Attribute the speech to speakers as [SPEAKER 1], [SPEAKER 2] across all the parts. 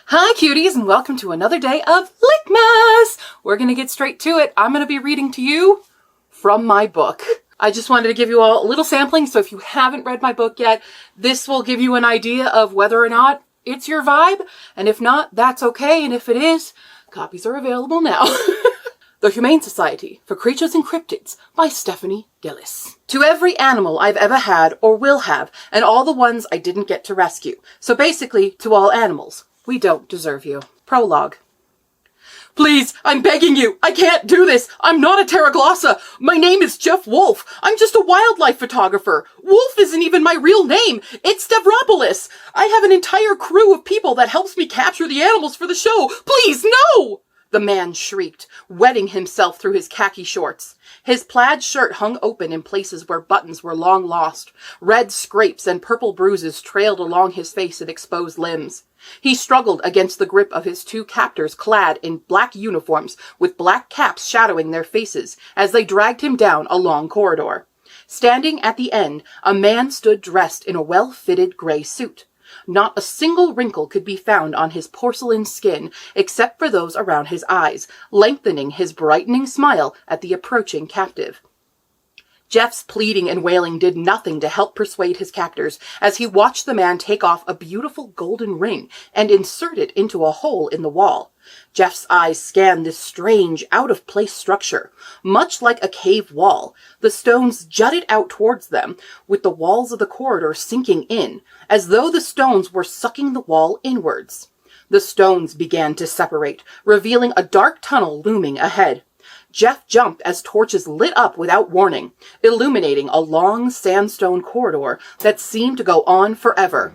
[SPEAKER 1] Hi cuties, and welcome to another day of Litmas! We're gonna get straight to it. I'm gonna be reading to you from my book. I just wanted to give you all a little sampling, so if you haven't read my book yet, this will give you an idea of whether or not it's your vibe, and if not, that's okay, and if it is, copies are available now. The Humane Society for Creatures and Cryptids by Stephanie Gillis. To every animal I've ever had or will have, and all the ones I didn't get to rescue. So basically, to all animals. We don't deserve you. Prologue. Please, I'm begging you. I can't do this. I'm not a pteroglossa. My name is Jeff Wolf. I'm just a wildlife photographer. Wolf isn't even my real name. It's Stavropoulos. I have an entire crew of people that helps me capture the animals for the show. Please, no! The man shrieked, wetting himself through his khaki shorts. His plaid shirt hung open in places where buttons were long lost. Red scrapes and purple bruises trailed along his face and exposed limbs. He struggled against the grip of his two captors clad in black uniforms with black caps shadowing their faces as they dragged him down a long corridor. Standing at the end, a man stood dressed in a well-fitted gray suit. Not a single wrinkle could be found on his porcelain skin, except for those around his eyes, lengthening his brightening smile at the approaching captive. Jeff's pleading and wailing did nothing to help persuade his captors as he watched the man take off a beautiful golden ring and insert it into a hole in the wall. Jeff's eyes scanned this strange, out-of-place structure. Much like a cave wall, the stones jutted out towards them, with the walls of the corridor sinking in, as though the stones were sucking the wall inwards. The stones began to separate, revealing a dark tunnel looming ahead. Jeff jumped as torches lit up without warning, illuminating a long sandstone corridor that seemed to go on forever.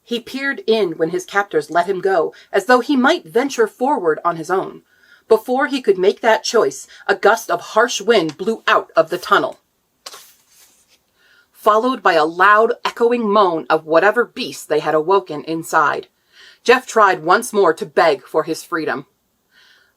[SPEAKER 1] He peered in when his captors let him go, as though he might venture forward on his own. Before he could make that choice, a gust of harsh wind blew out of the tunnel, followed by a loud, echoing moan of whatever beast they had awoken inside. Jeff tried once more to beg for his freedom.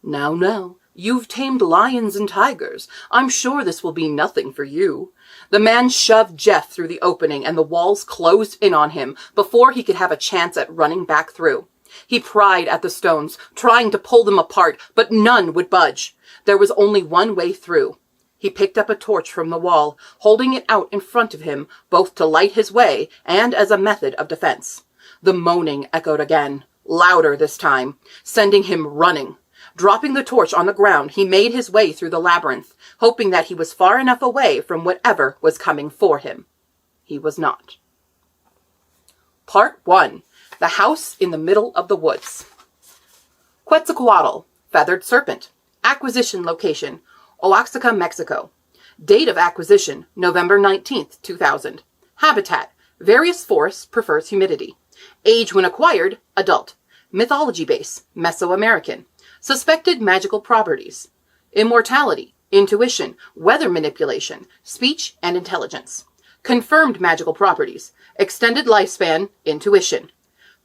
[SPEAKER 1] Now, you've tamed lions and tigers. I'm sure this will be nothing for you. The man shoved Jeff through the opening, and the walls closed in on him before he could have a chance at running back through. He pried at the stones, trying to pull them apart, but none would budge. There was only one way through. He picked up a torch from the wall, holding it out in front of him, both to light his way and as a method of defense. The moaning echoed again, louder this time, sending him running. Dropping the torch on the ground, he made his way through the labyrinth, hoping that he was far enough away from whatever was coming for him. He was not. Part 1. The House in the Middle of the Woods. Quetzalcoatl, Feathered Serpent. Acquisition location, Oaxaca, Mexico. Date of acquisition, November 19th, 2000. Habitat, various forests, prefers humidity. Age when acquired, adult. Mythology base, Mesoamerican. Suspected magical properties. Immortality, intuition, weather manipulation, speech, and intelligence. Confirmed magical properties. Extended lifespan, intuition.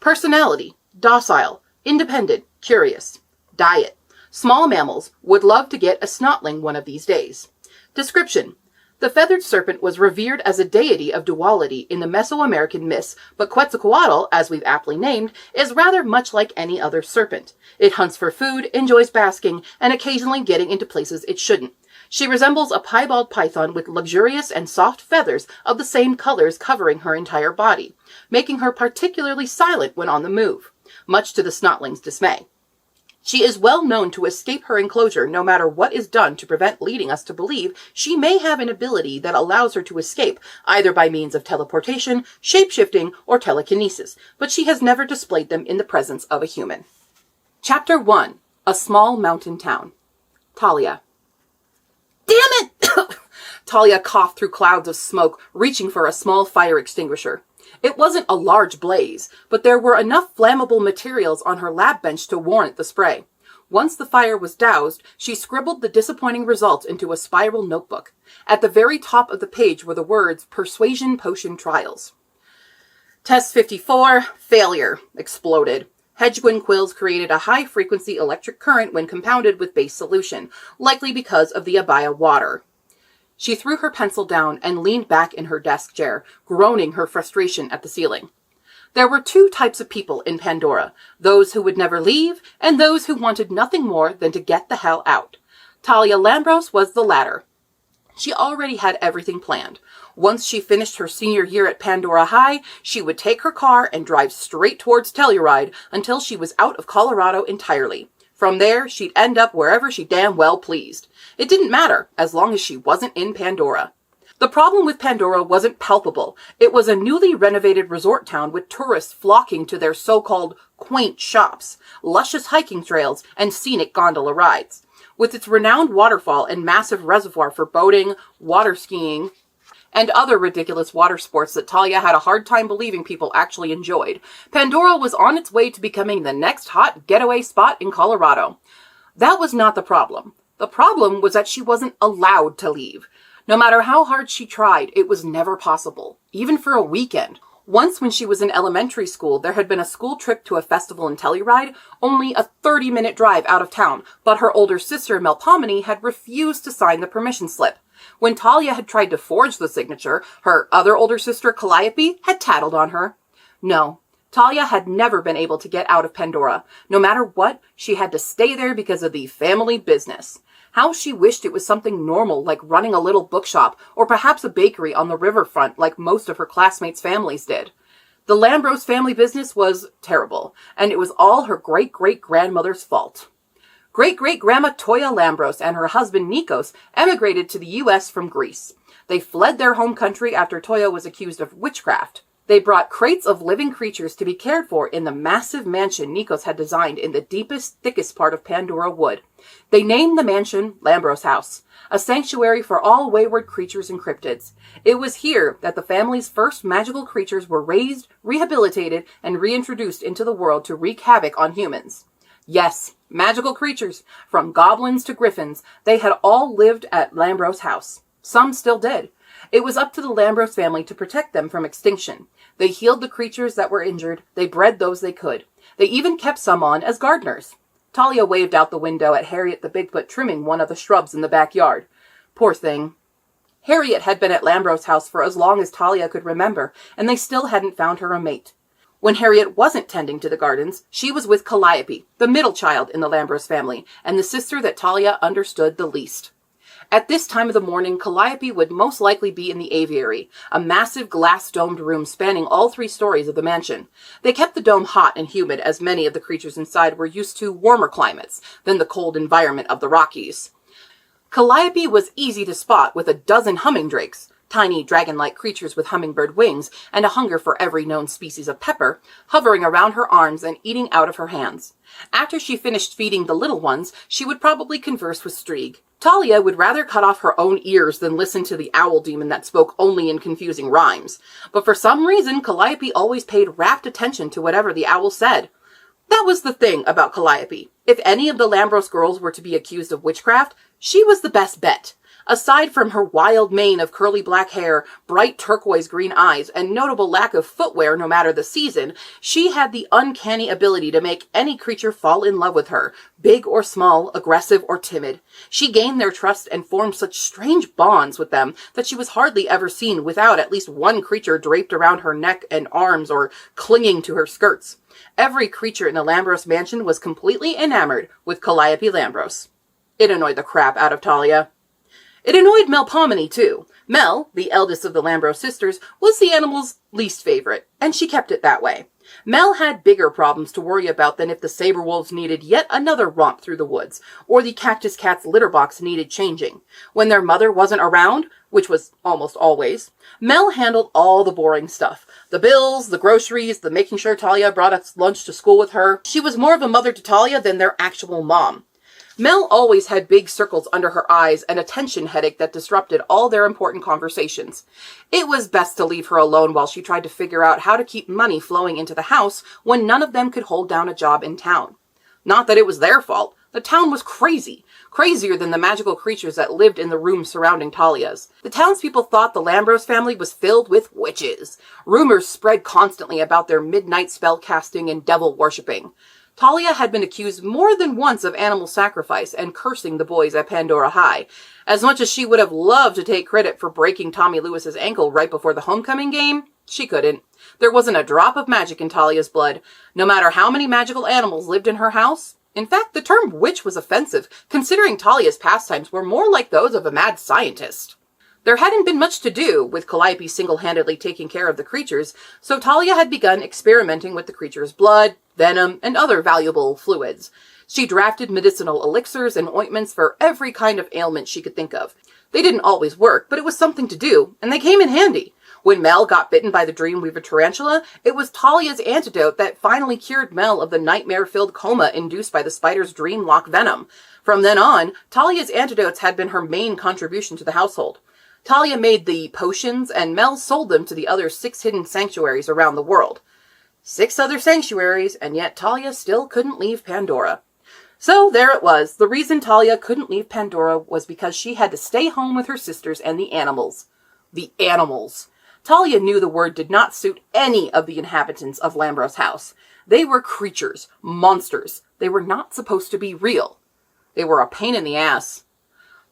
[SPEAKER 1] Personality, docile, independent, curious. Diet. Small mammals, would love to get a snotling one of these days. Description. The feathered serpent was revered as a deity of duality in the Mesoamerican myths, but Quetzalcoatl, as we've aptly named, is rather much like any other serpent. It hunts for food, enjoys basking, and occasionally getting into places it shouldn't. She resembles a piebald python with luxurious and soft feathers of the same colors covering her entire body, making her particularly silent when on the move, much to the snotling's dismay. She is well known to escape her enclosure no matter what is done to prevent leading us to believe she may have an ability that allows her to escape, either by means of teleportation, shape-shifting, or telekinesis, but she has never displayed them in the presence of a human. Chapter 1. A Small Mountain Town. Talia. Damn it! Talia coughed through clouds of smoke, reaching for a small fire extinguisher. It wasn't a large blaze, but there were enough flammable materials on her lab bench to warrant the spray. Once the fire was doused, she scribbled the disappointing results into a spiral notebook. At the very top of the page were the words, Persuasion Potion Trials. Test 54, failure, exploded. Hedgewind quills created a high-frequency electric current when compounded with base solution, likely because of the abaya water. She threw her pencil down and leaned back in her desk chair, groaning her frustration at the ceiling. There were two types of people in Pandora, those who would never leave and those who wanted nothing more than to get the hell out. Talia Lambros was the latter. She already had everything planned. Once she finished her senior year at Pandora High, she would take her car and drive straight towards Telluride until she was out of Colorado entirely. From there, she'd end up wherever she damn well pleased. It didn't matter, as long as she wasn't in Pandora. The problem with Pandora wasn't palpable. It was a newly renovated resort town with tourists flocking to their so-called quaint shops, luscious hiking trails, and scenic gondola rides. With its renowned waterfall and massive reservoir for boating, water skiing, and other ridiculous water sports that Talia had a hard time believing people actually enjoyed, Pandora was on its way to becoming the next hot getaway spot in Colorado. That was not the problem. The problem was that she wasn't allowed to leave. No matter how hard she tried, it was never possible, even for a weekend. Once when she was in elementary school, there had been a school trip to a festival in Telluride, only a 30-minute drive out of town, but her older sister, Melpomene, had refused to sign the permission slip. When Talia had tried to forge the signature, her other older sister, Calliope, had tattled on her. No, Talia had never been able to get out of Pandora. No matter what, she had to stay there because of the family business. How she wished it was something normal, like running a little bookshop, or perhaps a bakery on the riverfront like most of her classmates' families did. The Lambros family business was terrible, and it was all her great-great-grandmother's fault. Great-great-grandma Toya Lambros and her husband Nikos emigrated to the U.S. from Greece. They fled their home country after Toya was accused of witchcraft. They brought crates of living creatures to be cared for in the massive mansion Nikos had designed in the deepest, thickest part of Pandora Wood. They named the mansion Lambros House, a sanctuary for all wayward creatures and cryptids. It was here that the family's first magical creatures were raised, rehabilitated, and reintroduced into the world to wreak havoc on humans. Yes, magical creatures, from goblins to griffins, they had all lived at Lambros House. Some still did. It was up to the Lambros family to protect them from extinction. They healed the creatures that were injured. They bred those they could. They even kept some on as gardeners. Talia waved out the window at Harriet the Bigfoot trimming one of the shrubs in the backyard. Poor thing. Harriet had been at Lambros' house for as long as Talia could remember, and they still hadn't found her a mate. When Harriet wasn't tending to the gardens, she was with Calliope, the middle child in the Lambros family, and the sister that Talia understood the least. At this time of the morning, Calliope would most likely be in the aviary, a massive glass-domed room spanning all 3 stories of the mansion. They kept the dome hot and humid, as many of the creatures inside were used to warmer climates than the cold environment of the Rockies. Calliope was easy to spot with a dozen humming drakes, tiny dragon-like creatures with hummingbird wings and a hunger for every known species of pepper, hovering around her arms and eating out of her hands. After she finished feeding the little ones, she would probably converse with Strieg. Talia would rather cut off her own ears than listen to the owl demon that spoke only in confusing rhymes. But for some reason, Calliope always paid rapt attention to whatever the owl said. That was the thing about Calliope. If any of the Lambros girls were to be accused of witchcraft, she was the best bet. Aside from her wild mane of curly black hair, bright turquoise green eyes, and notable lack of footwear no matter the season, she had the uncanny ability to make any creature fall in love with her, big or small, aggressive or timid. She gained their trust and formed such strange bonds with them that she was hardly ever seen without at least one creature draped around her neck and arms or clinging to her skirts. Every creature in the Lambros mansion was completely enamored with Calliope Lambros. It annoyed the crap out of Talia. It annoyed Melpomene, too. Mel, the eldest of the Lambros sisters, was the animal's least favorite, and she kept it that way. Mel had bigger problems to worry about than if the saber wolves needed yet another romp through the woods, or the cactus cat's litter box needed changing. When their mother wasn't around, which was almost always, Mel handled all the boring stuff. The bills, the groceries, the making sure Talia brought its lunch to school with her. She was more of a mother to Talia than their actual mom. Mel always had big circles under her eyes and a tension headache that disrupted all their important conversations. It was best to leave her alone while she tried to figure out how to keep money flowing into the house when none of them could hold down a job in town. Not that it was their fault. The town was crazy. Crazier than the magical creatures that lived in the rooms surrounding Talia's. The townspeople thought the Lambros family was filled with witches. Rumors spread constantly about their midnight spell casting and devil worshipping. Talia had been accused more than once of animal sacrifice and cursing the boys at Pandora High. As much as she would have loved to take credit for breaking Tommy Lewis's ankle right before the homecoming game, She couldn't. There wasn't a drop of magic in Talia's blood, no matter how many magical animals lived in her house. In fact, the term witch was offensive, considering Talia's pastimes were more like those of a mad scientist. There hadn't been much to do with Calliope single-handedly taking care of the creatures, so Talia had begun experimenting with the creatures' blood, venom, and other valuable fluids. She drafted medicinal elixirs and ointments for every kind of ailment she could think of. They didn't always work, but it was something to do, and they came in handy. When Mel got bitten by the Dreamweaver tarantula, it was Talia's antidote that finally cured Mel of the nightmare-filled coma induced by the spider's dream-lock venom. From then on, Talia's antidotes had been her main contribution to the household. Talia made the potions, and Mel sold them to the other 6 hidden sanctuaries around the world. 6 other sanctuaries, and yet Talia still couldn't leave Pandora. So there it was. The reason Talia couldn't leave Pandora was because she had to stay home with her sisters and the animals. The animals. Talia knew the word did not suit any of the inhabitants of Lambros house. They were creatures, monsters. They were not supposed to be real. They were a pain in the ass.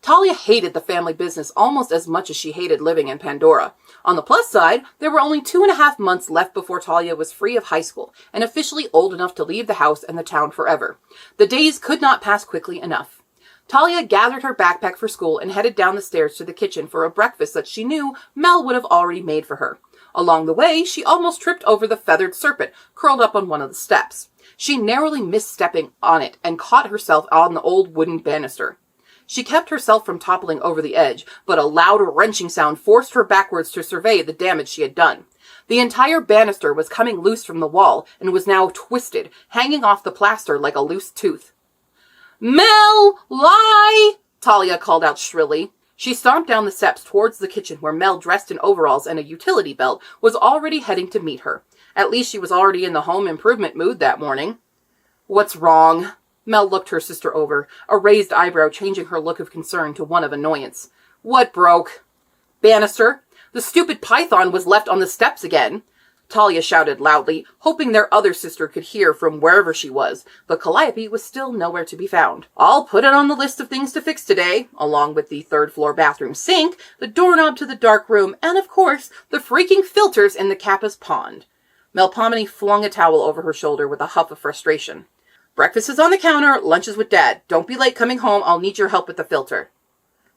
[SPEAKER 1] Talia hated the family business almost as much as she hated living in Pandora. On the plus side, there were only 2.5 months left before Talia was free of high school and officially old enough to leave the house and the town forever. The days could not pass quickly enough. Talia gathered her backpack for school and headed down the stairs to the kitchen for a breakfast that she knew Mel would have already made for her. Along the way, she almost tripped over the feathered serpent curled up on one of the steps. She narrowly missed stepping on it and caught herself on the old wooden banister. She kept herself from toppling over the edge, but a loud wrenching sound forced her backwards to survey the damage she had done. The entire banister was coming loose from the wall and was now twisted, hanging off the plaster like a loose tooth. "Mel, lie!" Talia called out shrilly. She stomped down the steps towards the kitchen where Mel, dressed in overalls and a utility belt, was already heading to meet her. At least she was already in the home improvement mood that morning. "What's wrong?" Mel looked her sister over, a raised eyebrow changing her look of concern to one of annoyance. "What broke?" "Banister. The stupid python was left on the steps again." Talia shouted loudly, hoping their other sister could hear from wherever she was, but Calliope was still nowhere to be found. "I'll put it on the list of things to fix today, along with the third-floor bathroom sink, the doorknob to the dark room, and, of course, the freaking filters in the Kappa's pond." Melpomene flung a towel over her shoulder with a huff of frustration. "Breakfast is on the counter, lunch is with Dad. Don't be late coming home, I'll need your help with the filter."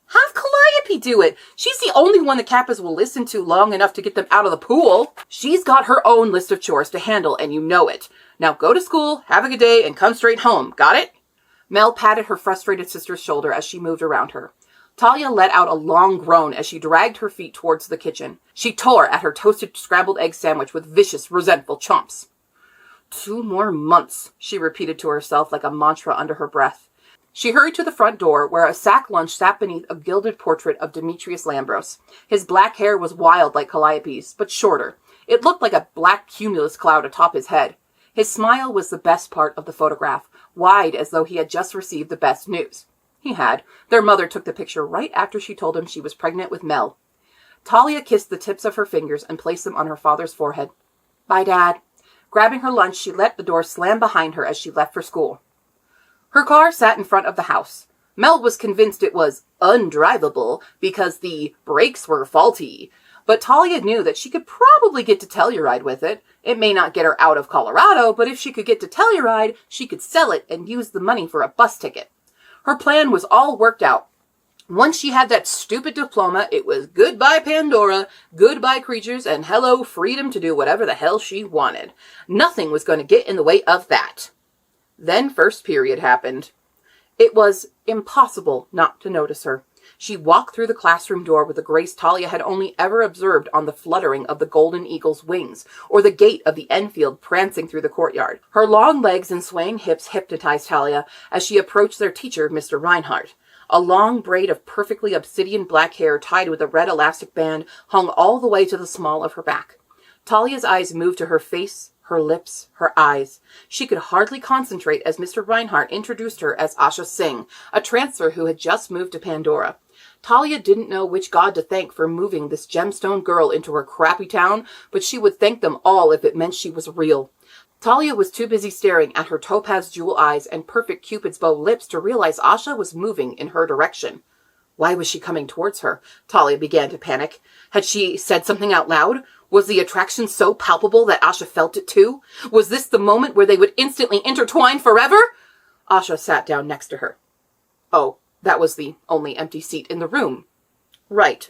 [SPEAKER 1] "Have Calliope do it. She's the only one the Kappas will listen to long enough to get them out of the pool." "She's got her own list of chores to handle, and you know it. Now go to school, have a good day, and come straight home. Got it?" Mel patted her frustrated sister's shoulder as she moved around her. Talia let out a long groan as she dragged her feet towards the kitchen. She tore at her toasted scrambled egg sandwich with vicious, resentful chomps. 2 more months, she repeated to herself like a mantra under her breath. She hurried to the front door, where a sack lunch sat beneath a gilded portrait of Demetrius Lambros. His black hair was wild like Calliope's, but shorter. It looked like a black cumulus cloud atop his head. His smile was the best part of the photograph, wide as though he had just received the best news. He had. Their mother took the picture right after she told him she was pregnant with Mel. Talia kissed the tips of her fingers and placed them on her father's forehead. "Bye, Dad." Grabbing her lunch, she let the door slam behind her as she left for school. Her car sat in front of the house. Mel was convinced it was undrivable because the brakes were faulty, but Talia knew that she could probably get to Telluride with it. It may not get her out of Colorado, but if she could get to Telluride, she could sell it and use the money for a bus ticket. Her plan was all worked out. Once she had that stupid diploma, it was goodbye Pandora, goodbye creatures, and hello freedom to do whatever the hell she wanted. Nothing was going to get in the way of that. Then first period happened. It was impossible not to notice her. She walked through the classroom door with a grace Talia had only ever observed on the fluttering of the golden eagle's wings, or the gait of the Enfield prancing through the courtyard. Her long legs and swaying hips hypnotized Talia as she approached their teacher, Mr. Reinhardt. A long braid of perfectly obsidian black hair tied with a red elastic band hung all the way to the small of her back. Talia's eyes moved to her face, her lips, her eyes. She could hardly concentrate as Mr. Reinhardt introduced her as Asha Singh, a transfer who had just moved to Pandora. Talia didn't know which god to thank for moving this gemstone girl into her crappy town, but she would thank them all if it meant she was real. Talia was too busy staring at her topaz jewel eyes and perfect Cupid's bow lips to realize Asha was moving in her direction. Why was she coming towards her? Talia began to panic. Had she said something out loud? Was the attraction so palpable that Asha felt it too? Was this the moment where they would instantly intertwine forever? Asha sat down next to her. Oh, that was the only empty seat in the room. Right.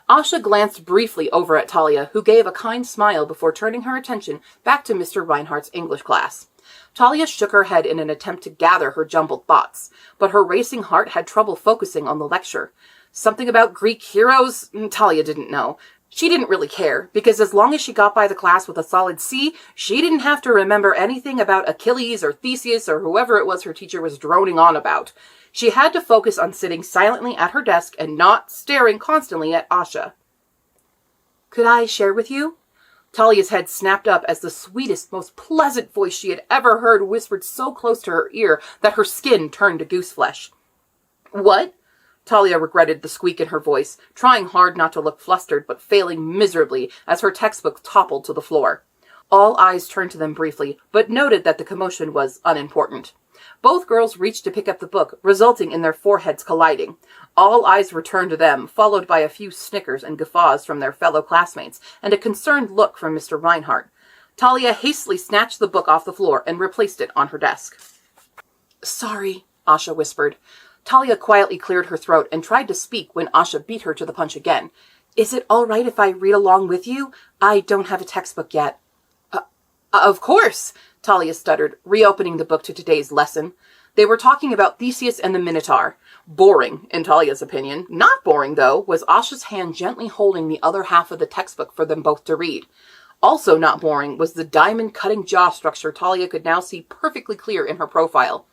[SPEAKER 1] Asha glanced briefly over at Talia, who gave a kind smile before turning her attention back to Mr. Reinhardt's English class. Talia shook her head in an attempt to gather her jumbled thoughts, but her racing heart had trouble focusing on the lecture. Something about Greek heroes? Talia didn't know. She didn't really care, because as long as she got by the class with a solid C, she didn't have to remember anything about Achilles or Theseus or whoever it was her teacher was droning on about. She had to focus on sitting silently at her desk and not staring constantly at Asha. Could I share with you? Talia's head snapped up as the sweetest, most pleasant voice she had ever heard whispered so close to her ear that her skin turned to gooseflesh. What? Talia regretted the squeak in her voice, trying hard not to look flustered, but failing miserably as her textbook toppled to the floor. All eyes turned to them briefly, but noted that the commotion was unimportant. Both girls reached to pick up the book, resulting in their foreheads colliding. All eyes returned to them, followed by a few snickers and guffaws from their fellow classmates, and a concerned look from Mr. Reinhardt. Talia hastily snatched the book off the floor and replaced it on her desk. Sorry, Asha whispered. Talia quietly cleared her throat and tried to speak when Asha beat her to the punch again. Is it all right if I read along with you? I don't have a textbook yet. Of course, Talia stuttered, reopening the book to today's lesson. They were talking about Theseus and the Minotaur. Boring, in Talia's opinion. Not boring, though, was Asha's hand gently holding the other half of the textbook for them both to read. Also not boring was the diamond-cutting jaw structure Talia could now see perfectly clear in her profile.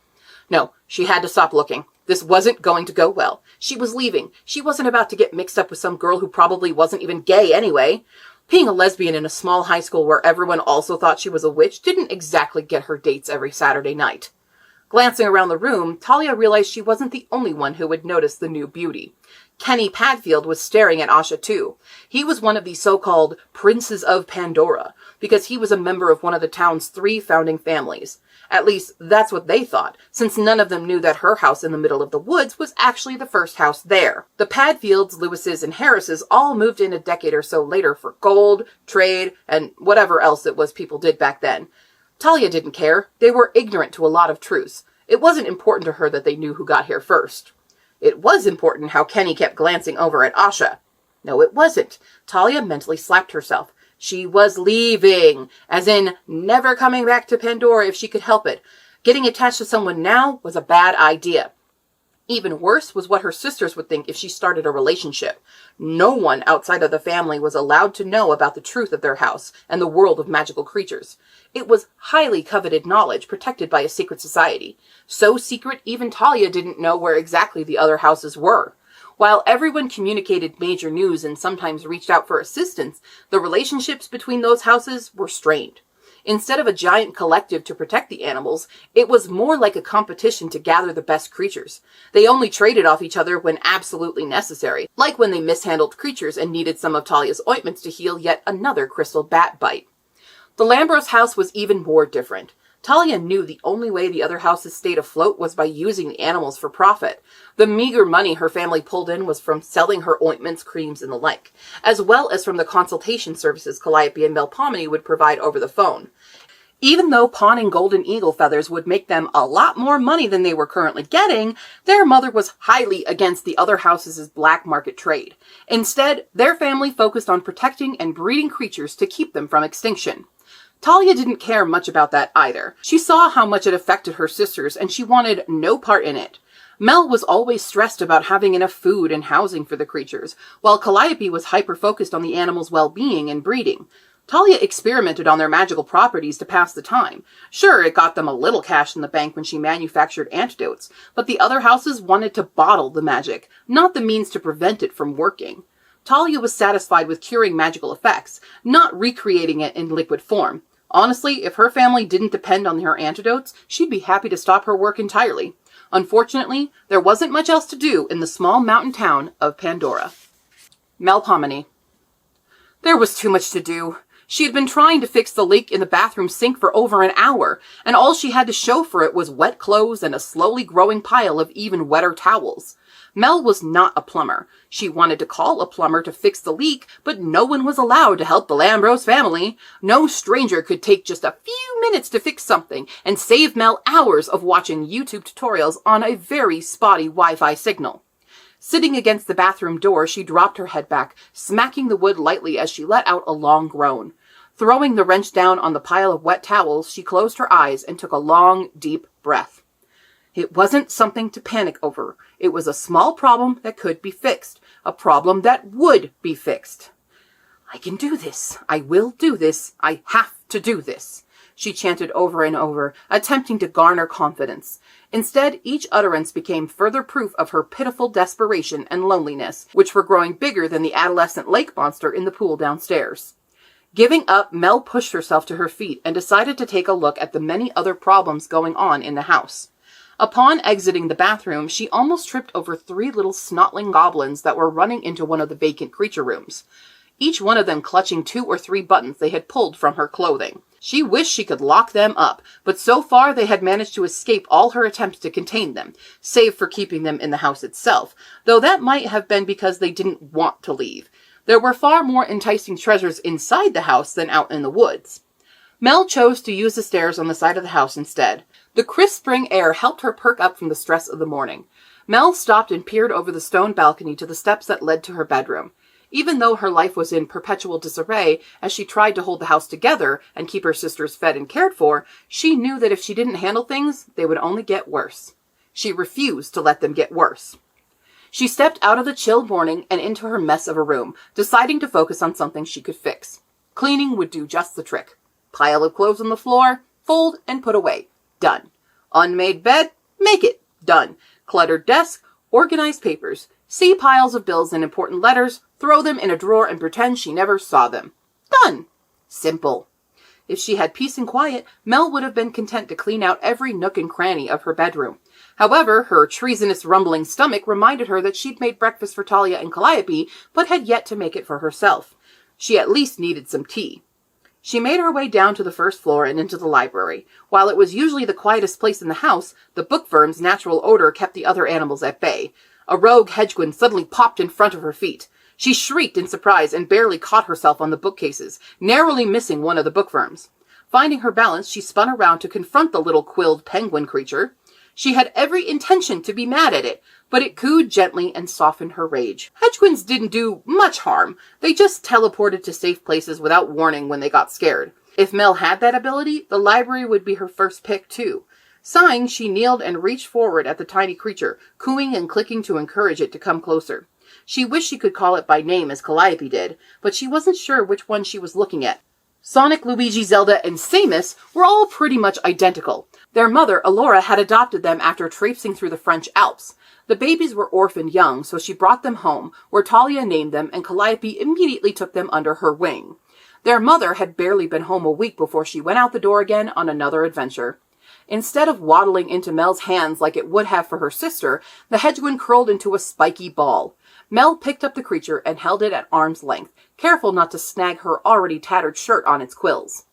[SPEAKER 1] No, she had to stop looking. This wasn't going to go well. She was leaving. She wasn't about to get mixed up with some girl who probably wasn't even gay anyway. Being a lesbian in a small high school where everyone also thought she was a witch didn't exactly get her dates every Saturday night. Glancing around the room, Talia realized she wasn't the only one who had noticed the new beauty. Kenny Padfield was staring at Asha too. He was one of the so-called Princes of Pandora, because he was a member of one of the town's 3 founding families. At least, that's what they thought, since none of them knew that her house in the middle of the woods was actually the first house there. The Padfields, Lewises, and Harrises all moved in a decade or so later for gold, trade, and whatever else it was people did back then. Talia didn't care. They were ignorant to a lot of truths. It wasn't important to her that they knew who got here first. It was important how Kenny kept glancing over at Asha. No, it wasn't. Talia mentally slapped herself. She was leaving, as in never coming back to Pandora if she could help it. Getting attached to someone now was a bad idea. Even worse was what her sisters would think if she started a relationship. No one outside of the family was allowed to know about the truth of their house and the world of magical creatures. It was highly coveted knowledge protected by a secret society. So secret, even Talia didn't know where exactly the other houses were. While everyone communicated major news and sometimes reached out for assistance, the relationships between those houses were strained. Instead of a giant collective to protect the animals, it was more like a competition to gather the best creatures. They only traded off each other when absolutely necessary, like when they mishandled creatures and needed some of Talia's ointments to heal yet another crystal bat bite. The Lambros house was even more different. Talia knew the only way the other houses stayed afloat was by using the animals for profit. The meager money her family pulled in was from selling her ointments, creams, and the like, as well as from the consultation services Calliope and Melpomene would provide over the phone. Even though pawning golden eagle feathers would make them a lot more money than they were currently getting, their mother was highly against the other houses' black market trade. Instead, their family focused on protecting and breeding creatures to keep them from extinction. Talia didn't care much about that either. She saw how much it affected her sisters, and she wanted no part in it. Mel was always stressed about having enough food and housing for the creatures, while Calliope was hyper-focused on the animals' well-being and breeding. Talia experimented on their magical properties to pass the time. Sure, it got them a little cash in the bank when she manufactured antidotes, but the other houses wanted to bottle the magic, not the means to prevent it from working. Talia was satisfied with curing magical effects, not recreating it in liquid form. Honestly, if her family didn't depend on her antidotes, she'd be happy to stop her work entirely. Unfortunately, there wasn't much else to do in the small mountain town of Pandora. Melpomene. There was too much to do. She had been trying to fix the leak in the bathroom sink for over an hour, and all she had to show for it was wet clothes and a slowly growing pile of even wetter towels. Mel was not a plumber. She wanted to call a plumber to fix the leak, but no one was allowed to help the Lambrose family. No stranger could take just a few minutes to fix something and save Mel hours of watching YouTube tutorials on a very spotty Wi-Fi signal. Sitting against the bathroom door, she dropped her head back, smacking the wood lightly as she let out a long groan. Throwing the wrench down on the pile of wet towels, she closed her eyes and took a long, deep breath. It wasn't something to panic over. It was a small problem that could be fixed. A problem that would be fixed. I can do this. I will do this. I have to do this, she chanted over and over, attempting to garner confidence. Instead, each utterance became further proof of her pitiful desperation and loneliness, which were growing bigger than the adolescent lake monster in the pool downstairs. Giving up, Mel pushed herself to her feet and decided to take a look at the many other problems going on in the house. Upon exiting the bathroom, she almost tripped over 3 little snotling goblins that were running into one of the vacant creature rooms, each one of them clutching 2 or 3 buttons they had pulled from her clothing. She wished she could lock them up, but so far they had managed to escape all her attempts to contain them, save for keeping them in the house itself, though that might have been because they didn't want to leave. There were far more enticing treasures inside the house than out in the woods. Mel chose to use the stairs on the side of the house instead. The crisp spring air helped her perk up from the stress of the morning. Mel stopped and peered over the stone balcony to the steps that led to her bedroom. Even though her life was in perpetual disarray as she tried to hold the house together and keep her sisters fed and cared for, she knew that if she didn't handle things, they would only get worse. She refused to let them get worse. She stepped out of the chill morning and into her mess of a room, deciding to focus on something she could fix. Cleaning would do just the trick. Pile of clothes on the floor, fold and put away. Done. Unmade bed, make it. Done. Cluttered desk, organize papers. See piles of bills and important letters, throw them in a drawer and pretend she never saw them. Done. Simple. If she had peace and quiet, Mel would have been content to clean out every nook and cranny of her bedroom. However, her treasonous rumbling stomach reminded her that she'd made breakfast for Talia and Calliope, but had yet to make it for herself. She at least needed some tea. She made her way down to the first floor and into the library. While it was usually the quietest place in the house, the bookworm's natural odor kept the other animals at bay. A rogue hedgewind suddenly popped in front of her feet. She shrieked in surprise and barely caught herself on the bookcases, narrowly missing one of the bookworms. Finding her balance, she spun around to confront the little quilled penguin creature. She had every intention to be mad at it, but it cooed gently and softened her rage. Hedgewinds didn't do much harm. They just teleported to safe places without warning when they got scared. If Mel had that ability, the library would be her first pick too. Sighing, she kneeled and reached forward at the tiny creature, cooing and clicking to encourage it to come closer. She wished she could call it by name as Calliope did, but she wasn't sure which one she was looking at. Sonic, Luigi, Zelda, and Samus were all pretty much identical. Their mother, Alora, had adopted them after traipsing through the French Alps. The babies were orphaned young, so she brought them home, where Talia named them, and Calliope immediately took them under her wing. Their mother had barely been home a week before she went out the door again on another adventure. Instead of waddling into Mel's hands like it would have for her sister, the hedgewind curled into a spiky ball. Mel picked up the creature and held it at arm's length, careful not to snag her already tattered shirt on its quills.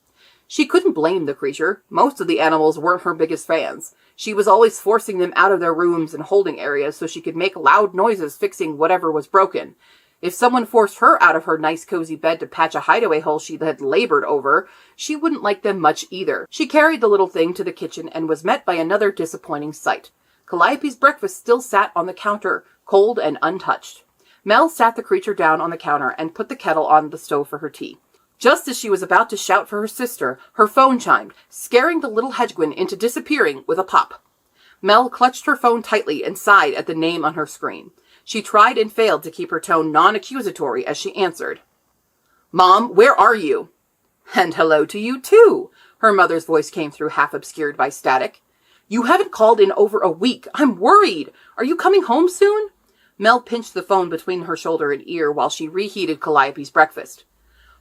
[SPEAKER 1] She couldn't blame the creature. Most of the animals weren't her biggest fans. She was always forcing them out of their rooms and holding areas so she could make loud noises fixing whatever was broken. If someone forced her out of her nice cozy bed to patch a hideaway hole she had labored over, she wouldn't like them much either. She carried the little thing to the kitchen and was met by another disappointing sight. Calliope's breakfast still sat on the counter, cold and untouched. Mel sat the creature down on the counter and put the kettle on the stove for her tea. Just as she was about to shout for her sister, her phone chimed, scaring the little hedgewind into disappearing with a pop. Mel clutched her phone tightly and sighed at the name on her screen. She tried and failed to keep her tone non-accusatory as she answered. "Mom, where are you?" "And hello to you, too," her mother's voice came through, half obscured by static. "You haven't called in over a week. I'm worried. Are you coming home soon?" Mel pinched the phone between her shoulder and ear while she reheated Calliope's breakfast.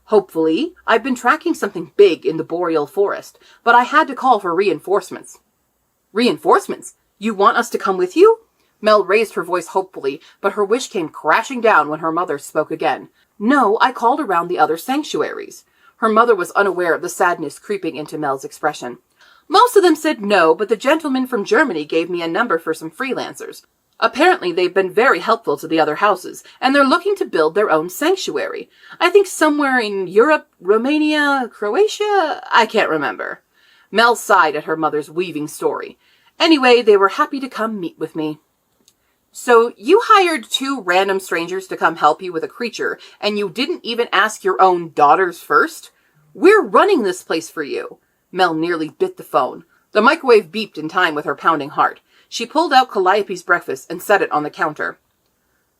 [SPEAKER 1] "Hopefully. I've been tracking something big in the boreal forest, but I had to call for reinforcements." "Reinforcements? You want us to come with you?" Mel raised her voice hopefully, but her wish came crashing down when her mother spoke again. "No, I called around the other sanctuaries." Her mother was unaware of the sadness creeping into Mel's expression. Most of them said no, but the gentleman from Germany gave me a number for some freelancers. Apparently they've been very helpful to the other houses, and they're looking to build their own sanctuary. I think somewhere in Europe, Romania, Croatia, I can't remember. Mel sighed at her mother's weaving story. Anyway, they were happy to come meet with me. So you hired 2 random strangers to come help you with a creature, and you didn't even ask your own daughters first? We're running this place for you. Mel nearly bit the phone. The microwave beeped in time with her pounding heart. She pulled out Calliope's breakfast and set it on the counter.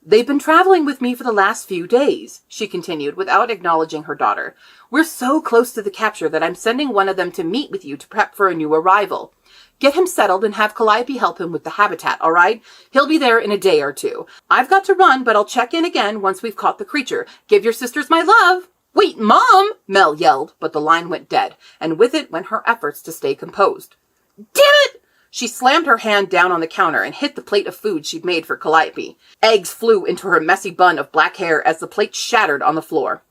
[SPEAKER 1] They've been traveling with me for the last few days, she continued without acknowledging her daughter. We're so close to the capture that I'm sending one of them to meet with you to prep for a new arrival. Get him settled and have Calliope help him with the habitat, all right? He'll be there in a day or 2. I've got to run, but I'll check in again once we've caught the creature. Give your sisters my love. Wait, Mom! Mel yelled, but the line went dead, and with it went her efforts to stay composed. Damn it! She slammed her hand down on the counter and hit the plate of food she'd made for Calliope. Eggs flew into her messy bun of black hair as the plate shattered on the floor.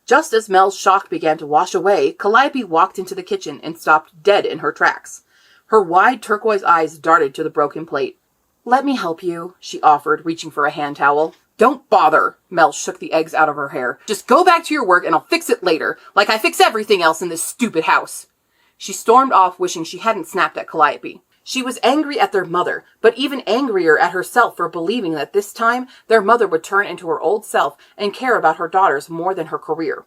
[SPEAKER 1] Just as Mel's shock began to wash away, Calliope walked into the kitchen and stopped dead in her tracks. Her wide turquoise eyes darted to the broken plate. Let me help you, she offered, reaching for a hand towel. Don't bother, Mel shook the eggs out of her hair. Just go back to your work and I'll fix it later, like I fix everything else in this stupid house. She stormed off, wishing she hadn't snapped at Calliope. She was angry at their mother, but even angrier at herself for believing that this time their mother would turn into her old self and care about her daughters more than her career.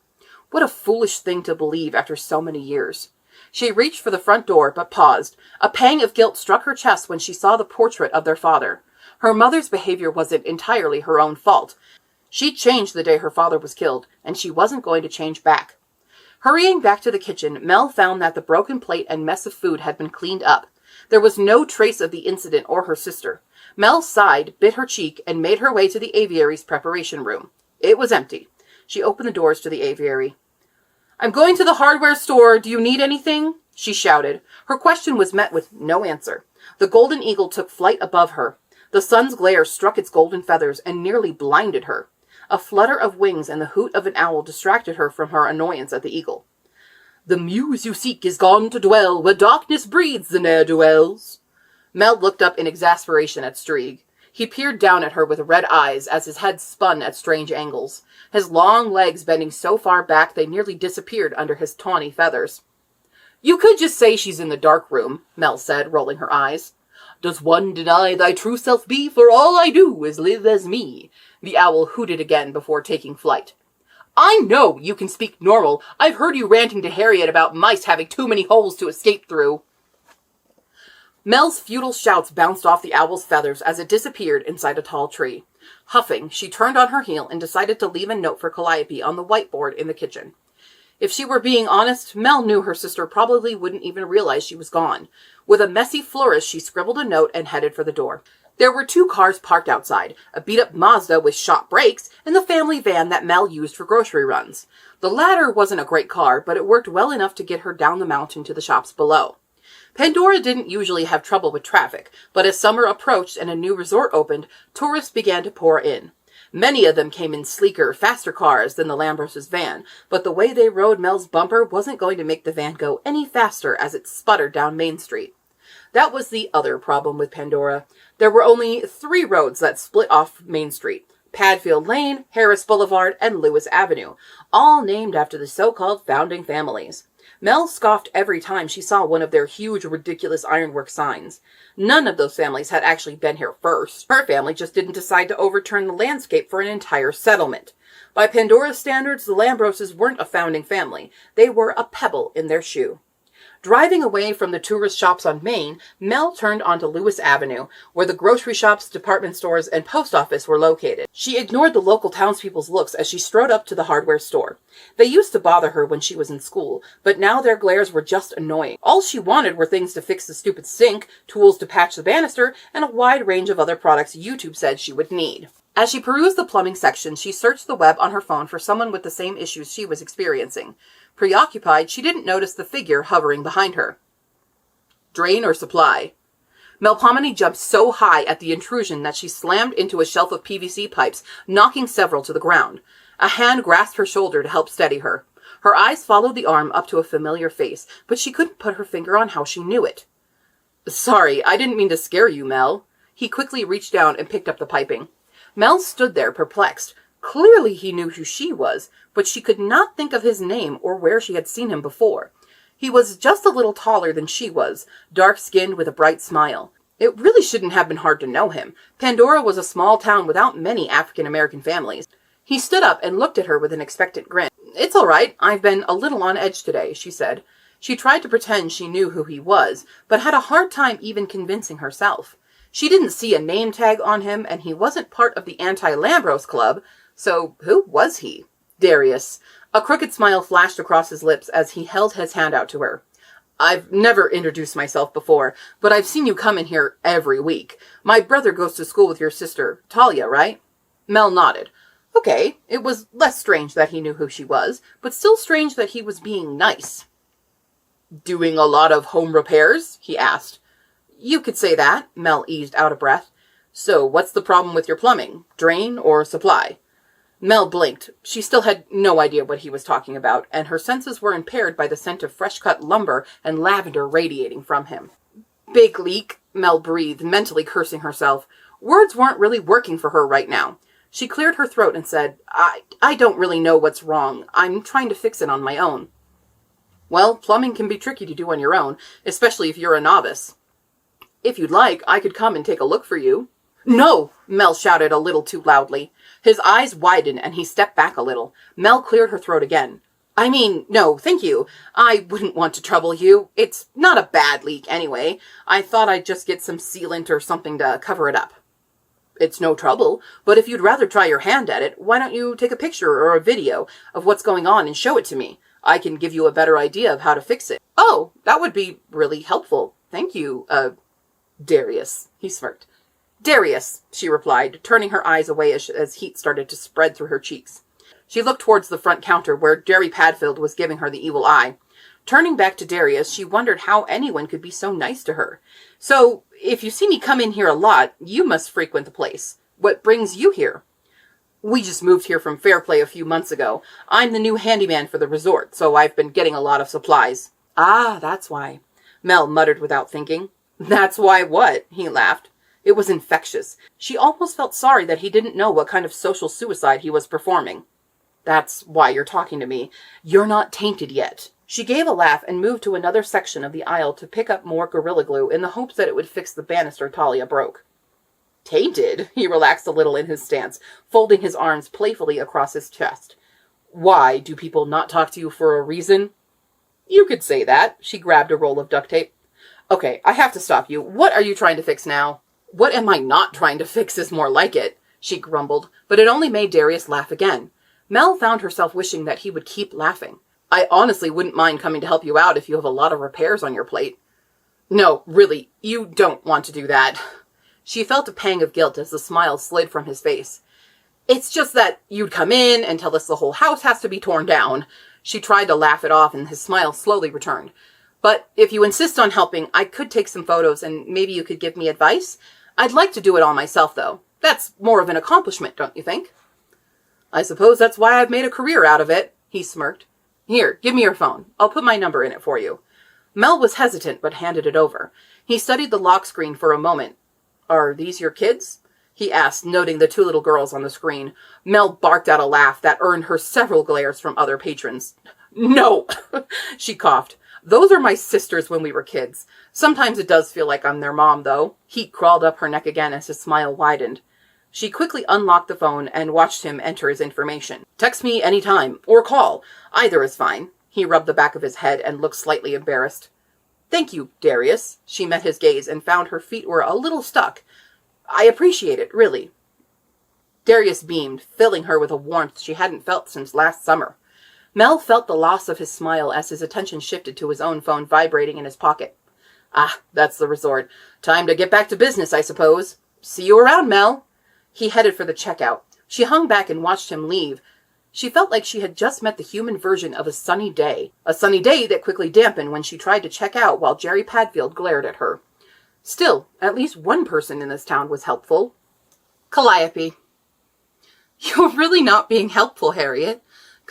[SPEAKER 1] What a foolish thing to believe after so many years. She reached for the front door, but paused. A pang of guilt struck her chest when she saw the portrait of their father. Her mother's behavior wasn't entirely her own fault. She'd changed the day her father was killed, and she wasn't going to change back. Hurrying back to the kitchen, Mel found that the broken plate and mess of food had been cleaned up. There was no trace of the incident or her sister. Mel sighed, bit her cheek, and made her way to the aviary's preparation room. It was empty. She opened the doors to the aviary. I'm going to the hardware store. Do you need anything? She shouted. Her question was met with no answer. The golden eagle took flight above her. The sun's glare struck its golden feathers and nearly blinded her. A flutter of wings and the hoot of an owl distracted her from her annoyance at the eagle. The muse you seek is gone to dwell where darkness breeds the ne'er-do-wells. Mel looked up in exasperation at Strieg. He peered down at her with red eyes as his head spun at strange angles, his long legs bending so far back they nearly disappeared under his tawny feathers. You could just say she's in the dark room, Mel said, rolling her eyes. Does one deny thy true self be, for all I do is live as me? The owl hooted again before taking flight. I know you can speak normal. I've heard you ranting to Harriet about mice having too many holes to escape through. Mel's futile shouts bounced off the owl's feathers as it disappeared inside a tall tree. Huffing, she turned on her heel and decided to leave a note for Calliope on the whiteboard in the kitchen. If she were being honest, Mel knew her sister probably wouldn't even realize she was gone. With a messy flourish, she scribbled a note and headed for the door. There were 2 cars parked outside, a beat-up Mazda with shot brakes, and the family van that Mel used for grocery runs. The latter wasn't a great car, but it worked well enough to get her down the mountain to the shops below. Pandora didn't usually have trouble with traffic, but as summer approached and a new resort opened, tourists began to pour in. Many of them came in sleeker, faster cars than the Lambroses' van, but the way they rode Mel's bumper wasn't going to make the van go any faster as it sputtered down Main Street. That was the other problem with Pandora. There were only 3 roads that split off Main Street: Padfield Lane, Harris Boulevard, and Lewis Avenue, all named after the so-called founding families. Mel scoffed every time she saw one of their huge, ridiculous ironwork signs. None of those families had actually been here first. Her family just didn't decide to overturn the landscape for an entire settlement. By Pandora's standards, the Lambroses weren't a founding family. They were a pebble in their shoe. Driving away from the tourist shops on Main, Mel turned onto Lewis Avenue, where the grocery shops, department stores, and post office were located. She ignored the local townspeople's looks as she strode up to the hardware store. They used to bother her when she was in school, but now their glares were just annoying. All she wanted were things to fix the stupid sink, tools to patch the banister, and a wide range of other products YouTube said she would need. As she perused the plumbing section, she searched the web on her phone for someone with the same issues she was experiencing. Preoccupied, she didn't notice the figure hovering behind her. Drain or supply? Melpomene jumped so high at the intrusion that she slammed into a shelf of PVC pipes, knocking several to the ground. A hand grasped her shoulder to help steady her. Her eyes followed the arm up to a familiar face, but she couldn't put her finger on how she knew it. "Sorry, I didn't mean to scare you, Mel." He quickly reached down and picked up the piping. Mel stood there, perplexed. Clearly he knew who she was, but she could not think of his name or where she had seen him before. He was just a little taller than she was, dark-skinned with a bright smile. It really shouldn't have been hard to know him. Pandora was a small town without many African-American families. He stood up and looked at her with an expectant grin. "It's all right. I've been a little on edge today," she said. She tried to pretend she knew who he was, but had a hard time even convincing herself. She didn't see a name tag on him, and he wasn't part of the Anti-Lambros Club, so who was he? Darius. A crooked smile flashed across his lips as he held his hand out to her. "I've never introduced myself before, but I've seen you come in here every week. My brother goes to school with your sister, Talia, right?" Mel nodded. Okay, it was less strange that he knew who she was, but still strange that he was being nice. "Doing a lot of home repairs?" he asked. "You could say that," Mel eased out of breath. "So what's the problem with your plumbing? Drain or supply?" Mel blinked. She still had no idea what he was talking about, and her senses were impaired by the scent of fresh-cut lumber and lavender radiating from him. "Big leak," Mel breathed, mentally cursing herself. Words weren't really working for her right now. She cleared her throat and said, I don't really know what's wrong. I'm trying to fix it on my own." "Well, plumbing can be tricky to do on your own, especially if you're a novice. If you'd like, I could come and take a look for you." "No!" Mel shouted a little too loudly. His eyes widened and he stepped back a little. Mel cleared her throat again. "I mean, no, thank you. I wouldn't want to trouble you. It's not a bad leak anyway. I thought I'd just get some sealant or something to cover it up." "It's no trouble, but if you'd rather try your hand at it, why don't you take a picture or a video of what's going on and show it to me? I can give you a better idea of how to fix it." "Oh, that would be really helpful. Thank you, Darius." He smirked. "Darius," she replied, turning her eyes away as heat started to spread through her cheeks. She looked towards the front counter where Jerry Padfield was giving her the evil eye. Turning back to Darius, she wondered how anyone could be so nice to her. "So, if you see me come in here a lot, you must frequent the place. What brings you here?" "We just moved here from Fairplay a few months ago. I'm the new handyman for the resort, so I've been getting a lot of supplies." "Ah, that's why," Mel muttered without thinking. "That's why what?" He laughed. It was infectious. She almost felt sorry that he didn't know what kind of social suicide he was performing. "That's why you're talking to me. You're not tainted yet." She gave a laugh and moved to another section of the aisle to pick up more Gorilla Glue in the hopes that it would fix the banister Talia broke. "Tainted?" He relaxed a little in his stance, folding his arms playfully across his chest. "Why, do people not talk to you for a reason?" "You could say that." She grabbed a roll of duct tape. "Okay, I have to stop you. What are you trying to fix now?" "What am I not trying to fix is more like it," she grumbled, but it only made Darius laugh again. Mel found herself wishing that he would keep laughing. "I honestly wouldn't mind coming to help you out if you have a lot of repairs on your plate." "No, really, you don't want to do that." She felt a pang of guilt as the smile slid from his face. "It's just that you'd come in and tell us the whole house has to be torn down." She tried to laugh it off and his smile slowly returned. "But if you insist on helping, I could take some photos and maybe you could give me advice. I'd like to do it all myself, though. That's more of an accomplishment, don't you think?" "I suppose that's why I've made a career out of it," he smirked. "Here, give me your phone. I'll put my number in it for you." Mel was hesitant, but handed it over. He studied the lock screen for a moment. "Are these your kids?" he asked, noting the two little girls on the screen. Mel barked out a laugh that earned her several glares from other patrons. "No," she coughed. "Those are my sisters when we were kids. Sometimes it does feel like I'm their mom, though." Heat crawled up her neck again as his smile widened. She quickly unlocked the phone and watched him enter his information. "Text me anytime, or call. Either is fine." He rubbed the back of his head and looked slightly embarrassed. "Thank you, Darius." She met his gaze and found her feet were a little stuck. "I appreciate it, really." Darius beamed, filling her with a warmth she hadn't felt since last summer. Mel felt the loss of his smile as his attention shifted to his own phone vibrating in his pocket. "Ah, that's the resort. Time to get back to business, I suppose. See you around, Mel." He headed for the checkout. She hung back and watched him leave. She felt like she had just met the human version of a sunny day that quickly dampened when she tried to check out while Jerry Padfield glared at her. Still, at least one person in this town was helpful. Calliope. "You're really not being helpful, Harriet."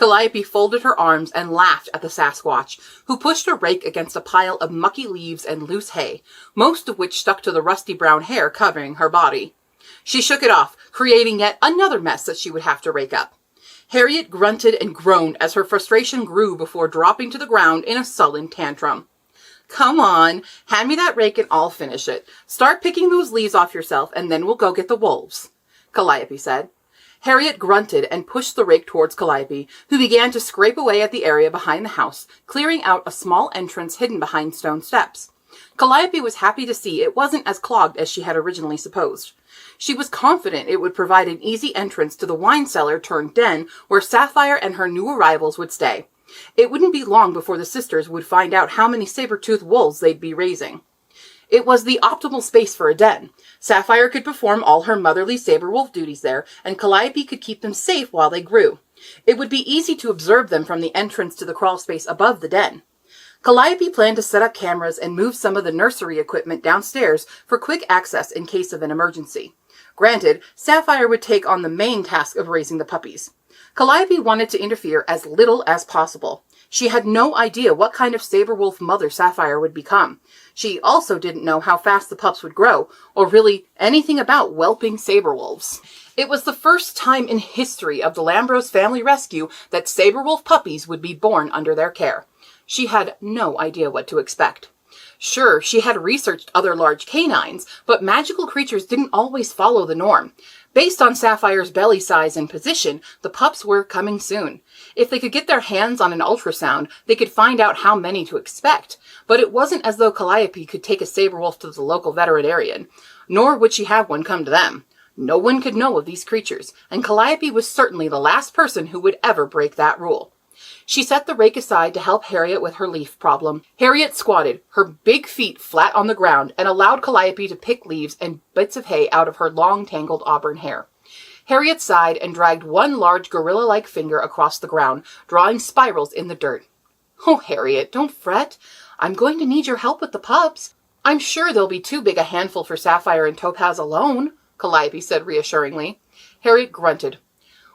[SPEAKER 1] Calliope folded her arms and laughed at the Sasquatch, who pushed a rake against a pile of mucky leaves and loose hay, most of which stuck to the rusty brown hair covering her body. She shook it off, creating yet another mess that she would have to rake up. Harriet grunted and groaned as her frustration grew before dropping to the ground in a sullen tantrum. "Come on, hand me that rake and I'll finish it. Start picking those leaves off yourself and then we'll go get the wolves," Calliope said. Harriet grunted and pushed the rake towards Calliope, who began to scrape away at the area behind the house, clearing out a small entrance hidden behind stone steps. Calliope was happy to see it wasn't as clogged as she had originally supposed. She was confident it would provide an easy entrance to the wine cellar turned den where Sapphire and her new arrivals would stay. It wouldn't be long before the sisters would find out how many saber-toothed wolves they'd be raising. It was the optimal space for a den. Sapphire could perform all her motherly saber-wolf duties there, and Calliope could keep them safe while they grew. It would be easy to observe them from the entrance to the crawl space above the den. Calliope planned to set up cameras and move some of the nursery equipment downstairs for quick access in case of an emergency. Granted, Sapphire would take on the main task of raising the puppies. Calliope wanted to interfere as little as possible. She had no idea what kind of saber-wolf mother Sapphire would become. She also didn't know how fast the pups would grow, or really anything about whelping saber-wolves. It was the first time in history of the Lambrose family rescue that saber-wolf puppies would be born under their care. She had no idea what to expect. Sure, she had researched other large canines, but magical creatures didn't always follow the norm. Based on Sapphire's belly size and position, the pups were coming soon. If they could get their hands on an ultrasound, they could find out how many to expect. But it wasn't as though Calliope could take a saber-wolf to the local veterinarian, nor would she have one come to them. No one could know of these creatures, and Calliope was certainly the last person who would ever break that rule. She set the rake aside to help Harriet with her leaf problem. Harriet squatted, her big feet flat on the ground, and allowed Calliope to pick leaves and bits of hay out of her long, tangled auburn hair. Harriet sighed and dragged one large gorilla-like finger across the ground, drawing spirals in the dirt. "Oh, Harriet, don't fret. I'm going to need your help with the pups. I'm sure they'll be too big a handful for Sapphire and Topaz alone," Calliope said reassuringly. Harriet grunted.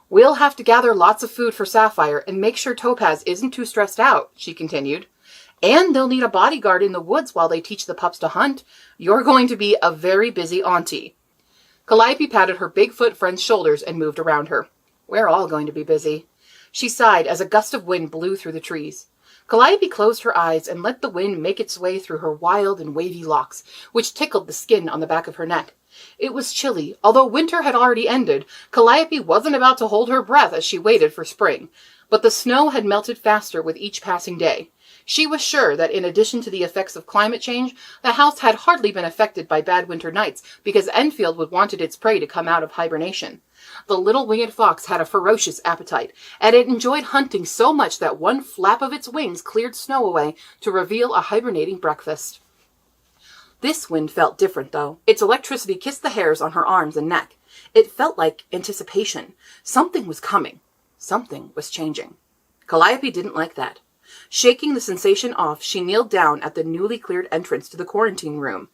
[SPEAKER 1] "We'll have to gather lots of food for Sapphire and make sure Topaz isn't too stressed out," she continued. "And they'll need a bodyguard in the woods while they teach the pups to hunt. You're going to be a very busy auntie." Calliope patted her Bigfoot friend's shoulders and moved around her. "We're all going to be busy." She sighed as a gust of wind blew through the trees. Calliope closed her eyes and let the wind make its way through her wild and wavy locks, which tickled the skin on the back of her neck. It was chilly. Although winter had already ended, Calliope wasn't about to hold her breath as she waited for spring. But the snow had melted faster with each passing day. She was sure that in addition to the effects of climate change, the house had hardly been affected by bad winter nights because Enfield would wanted its prey to come out of hibernation. The little winged fox had a ferocious appetite, and it enjoyed hunting so much that one flap of its wings cleared snow away to reveal a hibernating breakfast. This wind felt different, though. Its electricity kissed the hairs on her arms and neck. It felt like anticipation. Something was coming. Something was changing. Calliope didn't like that. Shaking the sensation off, she kneeled down at the newly cleared entrance to the quarantine room.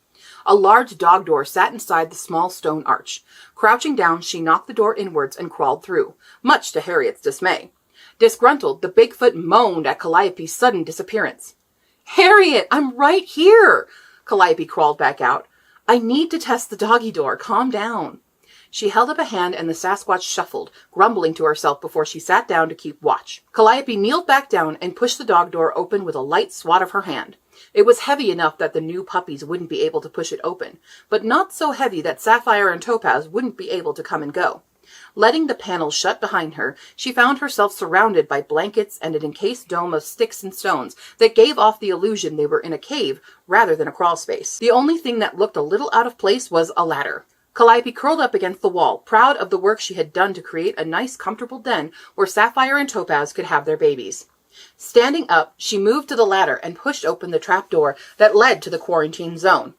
[SPEAKER 1] A large dog door sat inside the small stone arch. Crouching down, she knocked the door inwards and crawled through, much to Harriet's dismay. Disgruntled, the Bigfoot moaned at Calliope's sudden disappearance. "Harriet, I'm right here!" Calliope crawled back out. "I need to test the doggy door. Calm down." She held up a hand and the Sasquatch shuffled, grumbling to herself before she sat down to keep watch. Calliope kneeled back down and pushed the dog door open with a light swat of her hand. It was heavy enough that the new puppies wouldn't be able to push it open, but not so heavy that Sapphire and Topaz wouldn't be able to come and go. Letting the panel shut behind her, she found herself surrounded by blankets and an encased dome of sticks and stones that gave off the illusion they were in a cave rather than a crawl space. The only thing that looked a little out of place was a ladder. Calliope curled up against the wall, proud of the work she had done to create a nice, comfortable den where Sapphire and Topaz could have their babies. Standing up, she moved to the ladder and pushed open the trap door that led to the quarantine zone.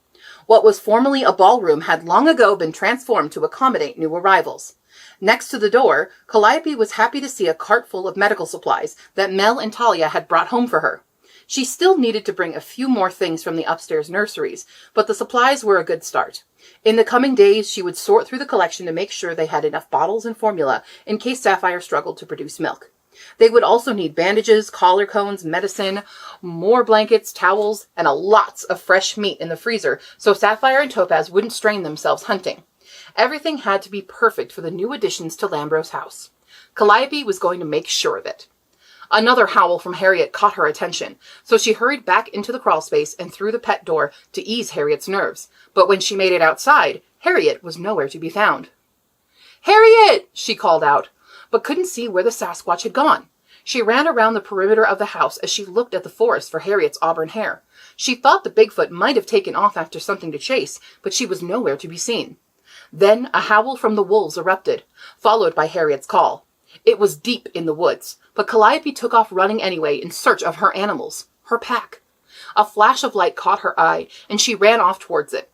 [SPEAKER 1] What was formerly a ballroom had long ago been transformed to accommodate new arrivals. Next to the door, Calliope was happy to see a cart full of medical supplies that Mel and Talia had brought home for her. She still needed to bring a few more things from the upstairs nurseries, but the supplies were a good start. In the coming days, she would sort through the collection to make sure they had enough bottles and formula in case Sapphire struggled to produce milk. They would also need bandages, collar cones, medicine, more blankets, towels, and lots of fresh meat in the freezer so Sapphire and Topaz wouldn't strain themselves hunting. Everything had to be perfect for the new additions to Lambros' house. Calliope was going to make sure of it. Another howl from Harriet caught her attention, so she hurried back into the crawlspace and through the pet door to ease Harriet's nerves. But when she made it outside, Harriet was nowhere to be found. "Harriet!" she called out, but couldn't see where the Sasquatch had gone. She ran around the perimeter of the house as she looked at the forest for Harriet's auburn hair. She thought the Bigfoot might have taken off after something to chase, but she was nowhere to be seen. Then a howl from the wolves erupted, followed by Harriet's call. It was deep in the woods, but Calliope took off running anyway in search of her animals, her pack. A flash of light caught her eye, and she ran off towards it.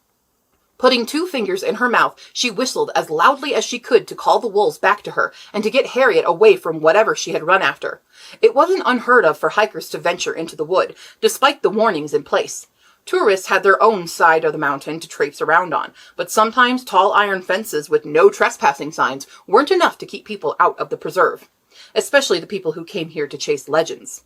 [SPEAKER 1] Putting 2 fingers in her mouth, she whistled as loudly as she could to call the wolves back to her and to get Harriet away from whatever she had run after. It wasn't unheard of for hikers to venture into the wood, despite the warnings in place. Tourists had their own side of the mountain to traipse around on, but sometimes tall iron fences with no trespassing signs weren't enough to keep people out of the preserve, especially the people who came here to chase legends.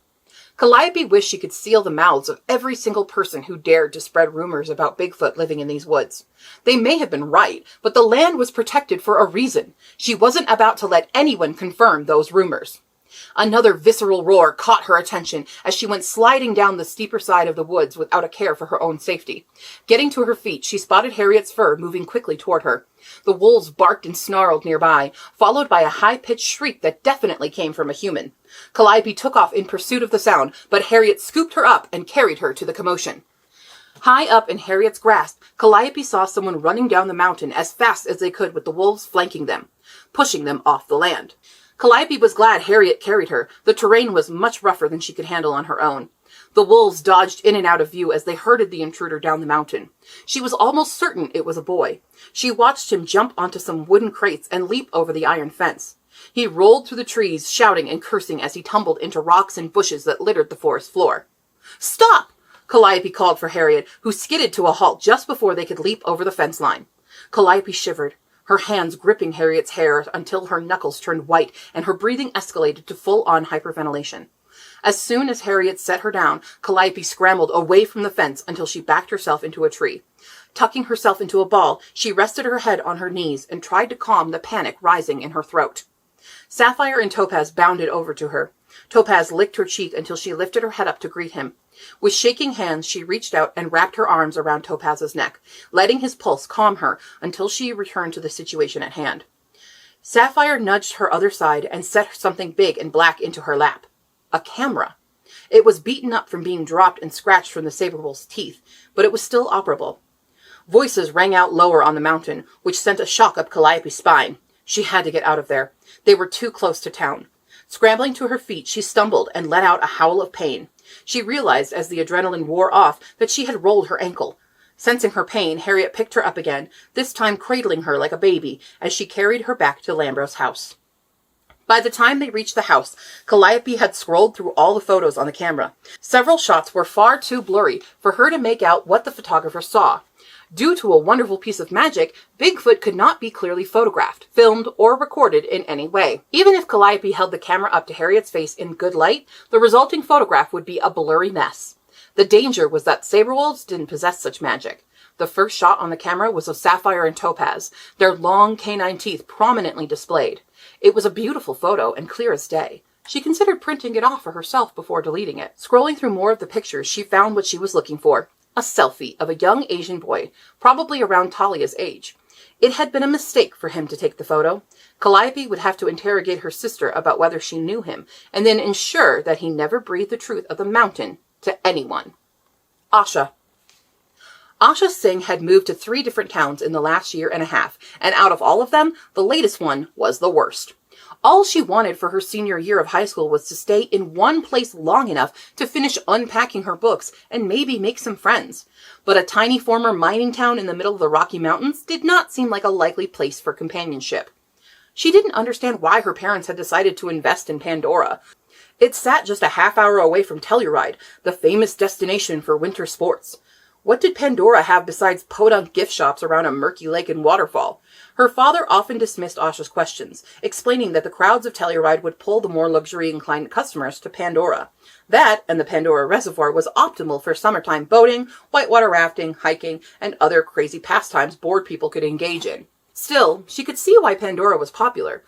[SPEAKER 1] Calliope wished she could seal the mouths of every single person who dared to spread rumors about Bigfoot living in these woods. They may have been right, but the land was protected for a reason. She wasn't about to let anyone confirm those rumors. Another visceral roar caught her attention as she went sliding down the steeper side of the woods without a care for her own safety. Getting to her feet, she spotted Harriet's fur moving quickly toward her. The wolves barked and snarled nearby, followed by a high-pitched shriek that definitely came from a human. Calliope took off in pursuit of the sound, but Harriet scooped her up and carried her to the commotion. High up in Harriet's grasp, Calliope saw someone running down the mountain as fast as they could with the wolves flanking them, pushing them off the land. Calliope was glad Harriet carried her. The terrain was much rougher than she could handle on her own. The wolves dodged in and out of view as they herded the intruder down the mountain. She was almost certain it was a boy. She watched him jump onto some wooden crates and leap over the iron fence. He rolled through the trees, shouting and cursing as he tumbled into rocks and bushes that littered the forest floor. "Stop!" Calliope called for Harriet, who skidded to a halt just before they could leap over the fence line. Calliope shivered, her hands gripping Harriet's hair until her knuckles turned white and her breathing escalated to full-on hyperventilation. As soon as Harriet set her down, Calliope scrambled away from the fence until she backed herself into a tree. Tucking herself into a ball, she rested her head on her knees and tried to calm the panic rising in her throat. Sapphire and Topaz bounded over to her. Topaz licked her cheek until she lifted her head up to greet him. With shaking hands, she reached out and wrapped her arms around Topaz's neck, letting his pulse calm her until she returned to the situation at hand. Sapphire nudged her other side and set something big and black into her lap. A camera. It was beaten up from being dropped and scratched from the saber-wolf's teeth, but it was still operable. Voices rang out lower on the mountain, which sent a shock up Calliope's spine. She had to get out of there. They were too close to town. Scrambling to her feet, she stumbled and let out a howl of pain. She realized as the adrenaline wore off that she had rolled her ankle. Sensing her pain, Harriet picked her up again, this time cradling her like a baby as she carried her back to Lambros' house. By the time they reached the house, Calliope had scrolled through all the photos on the camera. Several shots were far too blurry for her to make out what the photographer saw. Due to a wonderful piece of magic, Bigfoot could not be clearly photographed, filmed, or recorded in any way. Even if Calliope held the camera up to Harriet's face in good light, the resulting photograph would be a blurry mess. The danger was that saber-wolves didn't possess such magic. The first shot on the camera was of Sapphire and Topaz, their long canine teeth prominently displayed. It was a beautiful photo and clear as day. She considered printing it off for herself before deleting it. Scrolling through more of the pictures, she found what she was looking for. A selfie of a young Asian boy, probably around Talia's age. It had been a mistake for him to take the photo. Calliope would have to interrogate her sister about whether she knew him, and then ensure that he never breathed the truth of the mountain to anyone. Asha. Asha Singh had moved to 3 different towns in the last year and a half, and out of all of them, the latest one was the worst. All she wanted for her senior year of high school was to stay in one place long enough to finish unpacking her books and maybe make some friends. But a tiny former mining town in the middle of the Rocky Mountains did not seem like a likely place for companionship. She didn't understand why her parents had decided to invest in Pandora. It sat just a half hour away from Telluride, the famous destination for winter sports. What did Pandora have besides podunk gift shops around a murky lake and waterfall? Her father often dismissed Asha's questions, explaining that the crowds of Telluride would pull the more luxury-inclined customers to Pandora. That, and the Pandora Reservoir, was optimal for summertime boating, whitewater rafting, hiking, and other crazy pastimes bored people could engage in. Still, she could see why Pandora was popular.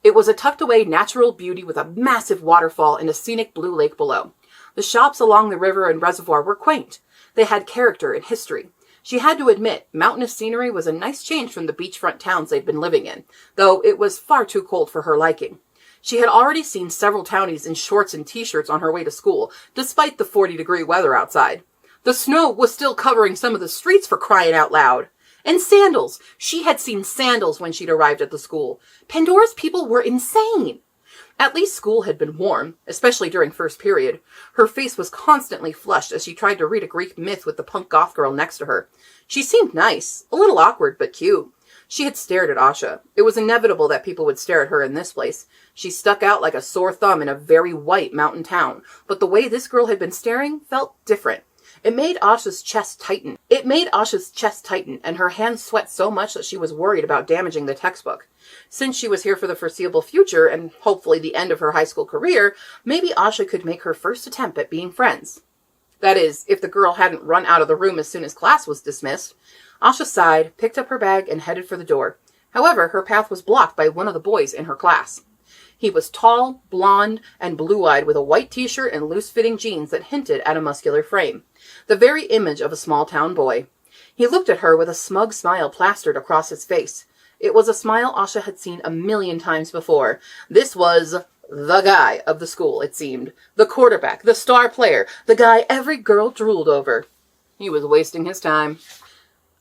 [SPEAKER 1] It was a tucked-away natural beauty with a massive waterfall and a scenic blue lake below. The shops along the river and reservoir were quaint. They had character and history. She had to admit, mountainous scenery was a nice change from the beachfront towns they'd been living in, though it was far too cold for her liking. She had already seen several townies in shorts and t-shirts on her way to school, despite the 40-degree weather outside. The snow was still covering some of the streets, for crying out loud. And sandals! She had seen sandals when she'd arrived at the school. Pandora's people were insane! At least school had been warm, especially during first period. Her face was constantly flushed as she tried to read a Greek myth with the punk goth girl next to her. She seemed nice, a little awkward, but cute. She had stared at Asha. It was inevitable that people would stare at her in this place. She stuck out like a sore thumb in a very white mountain town, but the way this girl had been staring felt different. It made Asha's chest tighten, and her hands sweat so much that she was worried about damaging the textbook. Since she was here for the foreseeable future, and hopefully the end of her high school career, maybe Asha could make her first attempt at being friends. That is, if the girl hadn't run out of the room as soon as class was dismissed. Asha sighed, picked up her bag, and headed for the door. However, her path was blocked by one of the boys in her class. He was tall, blonde, and blue-eyed with a white t-shirt and loose-fitting jeans that hinted at a muscular frame. The very image of a small-town boy. He looked at her with a smug smile plastered across his face. It was a smile Asha had seen 1,000,000 times before. This was the guy of the school, it seemed. The quarterback, the star player, the guy every girl drooled over. He was wasting his time.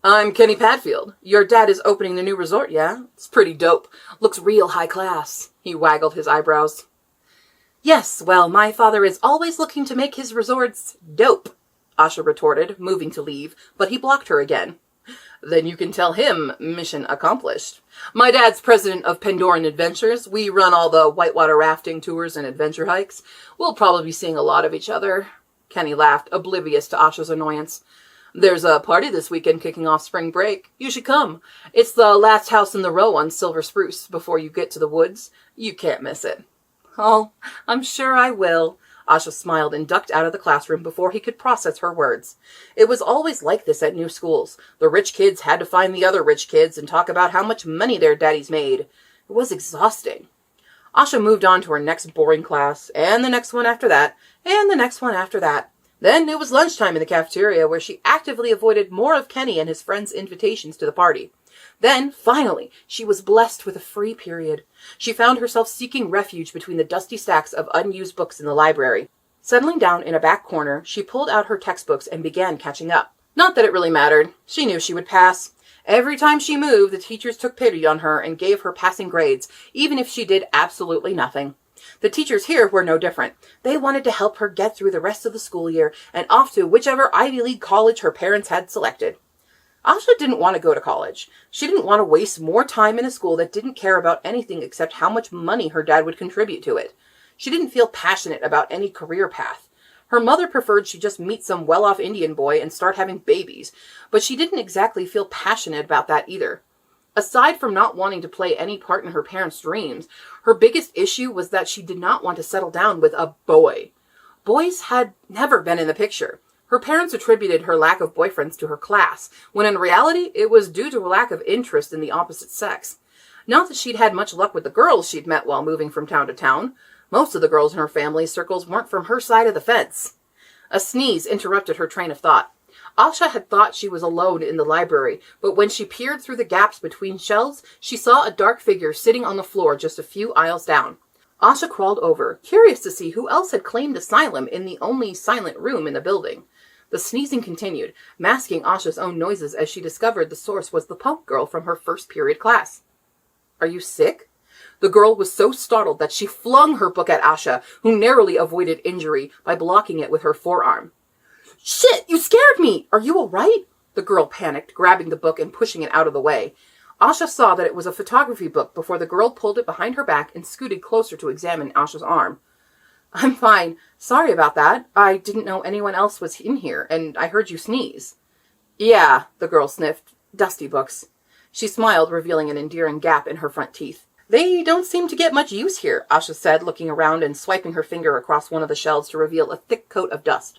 [SPEAKER 1] "I'm Kenny Padfield. Your dad is opening the new resort, yeah? It's pretty dope. Looks real high class." He waggled his eyebrows. "Yes, well, my father is always looking to make his resorts dope," Asha retorted, moving to leave, but he blocked her again. "Then you can tell him mission accomplished. My dad's president of Pandoran Adventures. We run all the whitewater rafting tours and adventure hikes. We'll probably be seeing a lot of each other." Kenny laughed, oblivious to Asha's annoyance. "There's a party this weekend kicking off spring break. You should come. It's the last house in the row on Silver Spruce before you get to the woods. You can't miss it." "Oh, I'm sure I will." Asha smiled and ducked out of the classroom before he could process her words. It was always like this at new schools. The rich kids had to find the other rich kids and talk about how much money their daddies made. It was exhausting. Asha moved on to her next boring class, and the next one after that, and the next one after that. Then it was lunchtime in the cafeteria, where she actively avoided more of Kenny and his friends' invitations to the party. Then, finally, she was blessed with a free period. She found herself seeking refuge between the dusty stacks of unused books in the library. Settling down in a back corner, she pulled out her textbooks and began catching up. Not that it really mattered. She knew she would pass. Every time she moved, the teachers took pity on her and gave her passing grades, even if she did absolutely nothing. The teachers here were no different. They wanted to help her get through the rest of the school year and off to whichever Ivy League college her parents had selected. Asha didn't want to go to college. She didn't want to waste more time in a school that didn't care about anything except how much money her dad would contribute to it. She didn't feel passionate about any career path. Her mother preferred she just meet some well-off Indian boy and start having babies, but she didn't exactly feel passionate about that either. Aside from not wanting to play any part in her parents' dreams, her biggest issue was that she did not want to settle down with a boy. Boys had never been in the picture. Her parents attributed her lack of boyfriends to her class, when in reality it was due to a lack of interest in the opposite sex. Not that she'd had much luck with the girls she'd met while moving from town to town. Most of the girls in her family's circles weren't from her side of the fence. A sneeze interrupted her train of thought. Asha had thought she was alone in the library, but when she peered through the gaps between shelves, she saw a dark figure sitting on the floor just a few aisles down. Asha crawled over, curious to see who else had claimed asylum in the only silent room in the building. The sneezing continued, masking Asha's own noises as she discovered the source was the punk girl from her first period class. "Are you sick?" The girl was so startled that she flung her book at Asha, who narrowly avoided injury by blocking it with her forearm. "Shit, you scared me! Are you all right?" The girl panicked, grabbing the book and pushing it out of the way. Asha saw that it was a photography book before the girl pulled it behind her back and scooted closer to examine Asha's arm. "I'm fine. Sorry about that. I didn't know anyone else was in here, and I heard you sneeze." Yeah, the girl sniffed. Dusty books. She smiled, revealing an endearing gap in her front teeth. They don't seem to get much use here, Asha said, looking around and swiping her finger across one of the shelves to reveal a thick coat of dust.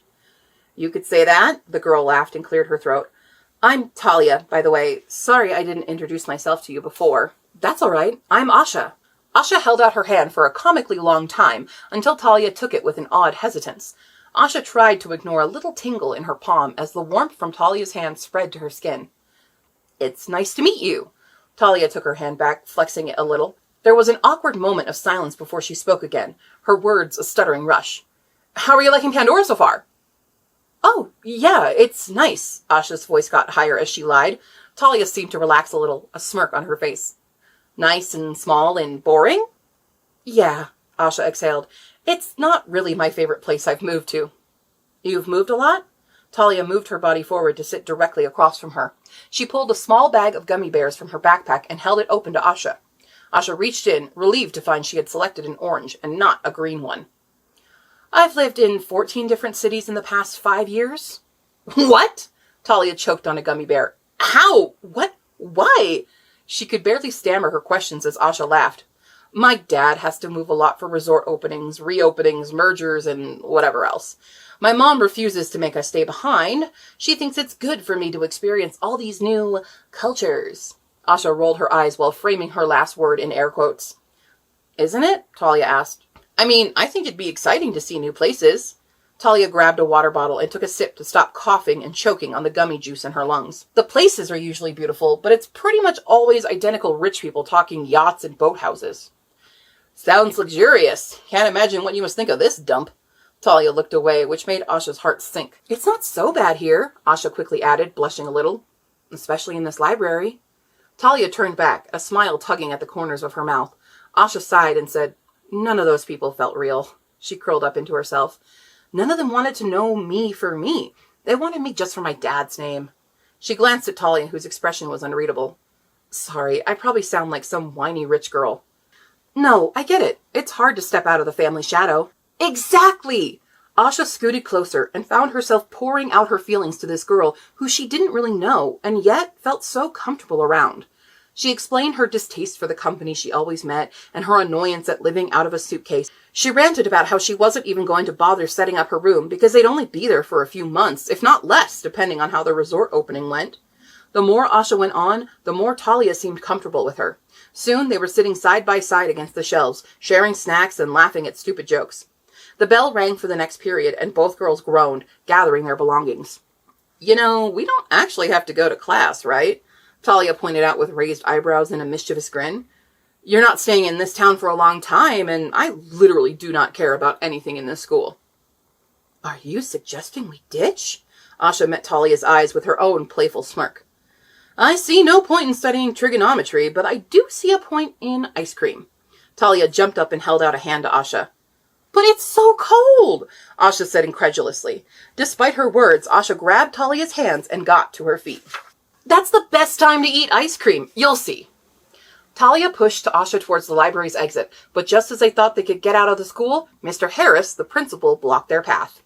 [SPEAKER 1] You could say that, the girl laughed and cleared her throat. I'm Talia, by the way. Sorry I didn't introduce myself to you before. That's all right. I'm Asha. Asha held out her hand for a comically long time until Talia took it with an odd hesitance. Asha tried to ignore a little tingle in her palm as the warmth from Talia's hand spread to her skin. It's nice to meet you. Talia took her hand back, flexing it a little. There was an awkward moment of silence before she spoke again, her words a stuttering rush. How are you liking Pandora so far? Oh, yeah, it's nice. Asha's voice got higher as she lied. Talia seemed to relax a little, a smirk on her face. Nice and small and boring? Yeah, Asha exhaled. It's not really my favorite place I've moved to. You've moved a lot? Talia moved her body forward to sit directly across from her. She pulled a small bag of gummy bears from her backpack and held it open to Asha. Asha reached in, relieved to find she had selected an orange and not a green one. I've lived in 14 different cities in the past 5 years. What? Talia choked on a gummy bear. How? What? Why? She could barely stammer her questions as Asha laughed. My dad has to move a lot for resort openings, reopenings, mergers, and whatever else. My mom refuses to make us stay behind. She thinks it's good for me to experience all these new cultures. Asha rolled her eyes while framing her last word in air quotes. Isn't it? Talia asked. I mean, I think it'd be exciting to see new places. Talia grabbed a water bottle and took a sip to stop coughing and choking on the gummy juice in her lungs. The places are usually beautiful, but it's pretty much always identical rich people talking yachts and boathouses. Sounds luxurious. Can't imagine what you must think of this dump. Talia looked away, which made Asha's heart sink. It's not so bad here, Asha quickly added, blushing a little. Especially in this library. Talia turned back, a smile tugging at the corners of her mouth. Asha sighed and said, None of those people felt real. She curled up into herself. None of them wanted to know me for me. They wanted me just for my dad's name. She glanced at Talia, whose expression was unreadable. Sorry, I probably sound like some whiny rich girl. No, I get it. It's hard to step out of the family shadow. Exactly! Asha scooted closer and found herself pouring out her feelings to this girl who she didn't really know and yet felt so comfortable around. She explained her distaste for the company she always met and her annoyance at living out of a suitcase. She ranted about how she wasn't even going to bother setting up her room because they'd only be there for a few months, if not less, depending on how the resort opening went. The more Asha went on, the more Talia seemed comfortable with her. Soon they were sitting side by side against the shelves, sharing snacks and laughing at stupid jokes. The bell rang for the next period, and both girls groaned, gathering their belongings. You know, we don't actually have to go to class, right? Talia pointed out with raised eyebrows and a mischievous grin. You're not staying in this town for a long time, and I literally do not care about anything in this school. Are you suggesting we ditch? Asha met Talia's eyes with her own playful smirk. I see no point in studying trigonometry, but I do see a point in ice cream. Talia jumped up and held out a hand to Asha. But it's so cold, Asha said incredulously. Despite her words, Asha grabbed Talia's hands and got to her feet. That's the best time to eat ice cream. You'll see. Talia pushed Asha towards the library's exit, but just as they thought they could get out of the school, Mr. Harris, the principal, blocked their path.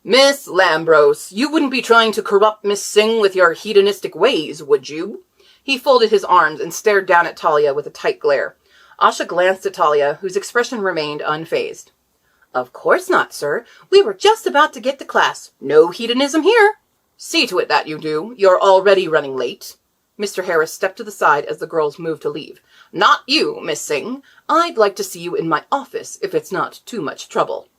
[SPEAKER 1] Miss Lambrose, you wouldn't be trying to corrupt Miss Singh with your hedonistic ways, would you? He folded his arms and stared down at Talia with a tight glare. Asha glanced at Talia, whose expression remained unfazed. Of course not, sir. We were just about to get to class. No hedonism here. See to it that you do. You're already running late. Mr. Harris stepped to the side as the girls moved to leave. Not you, Miss Singh. I'd like to see you in my office, if it's not too much trouble.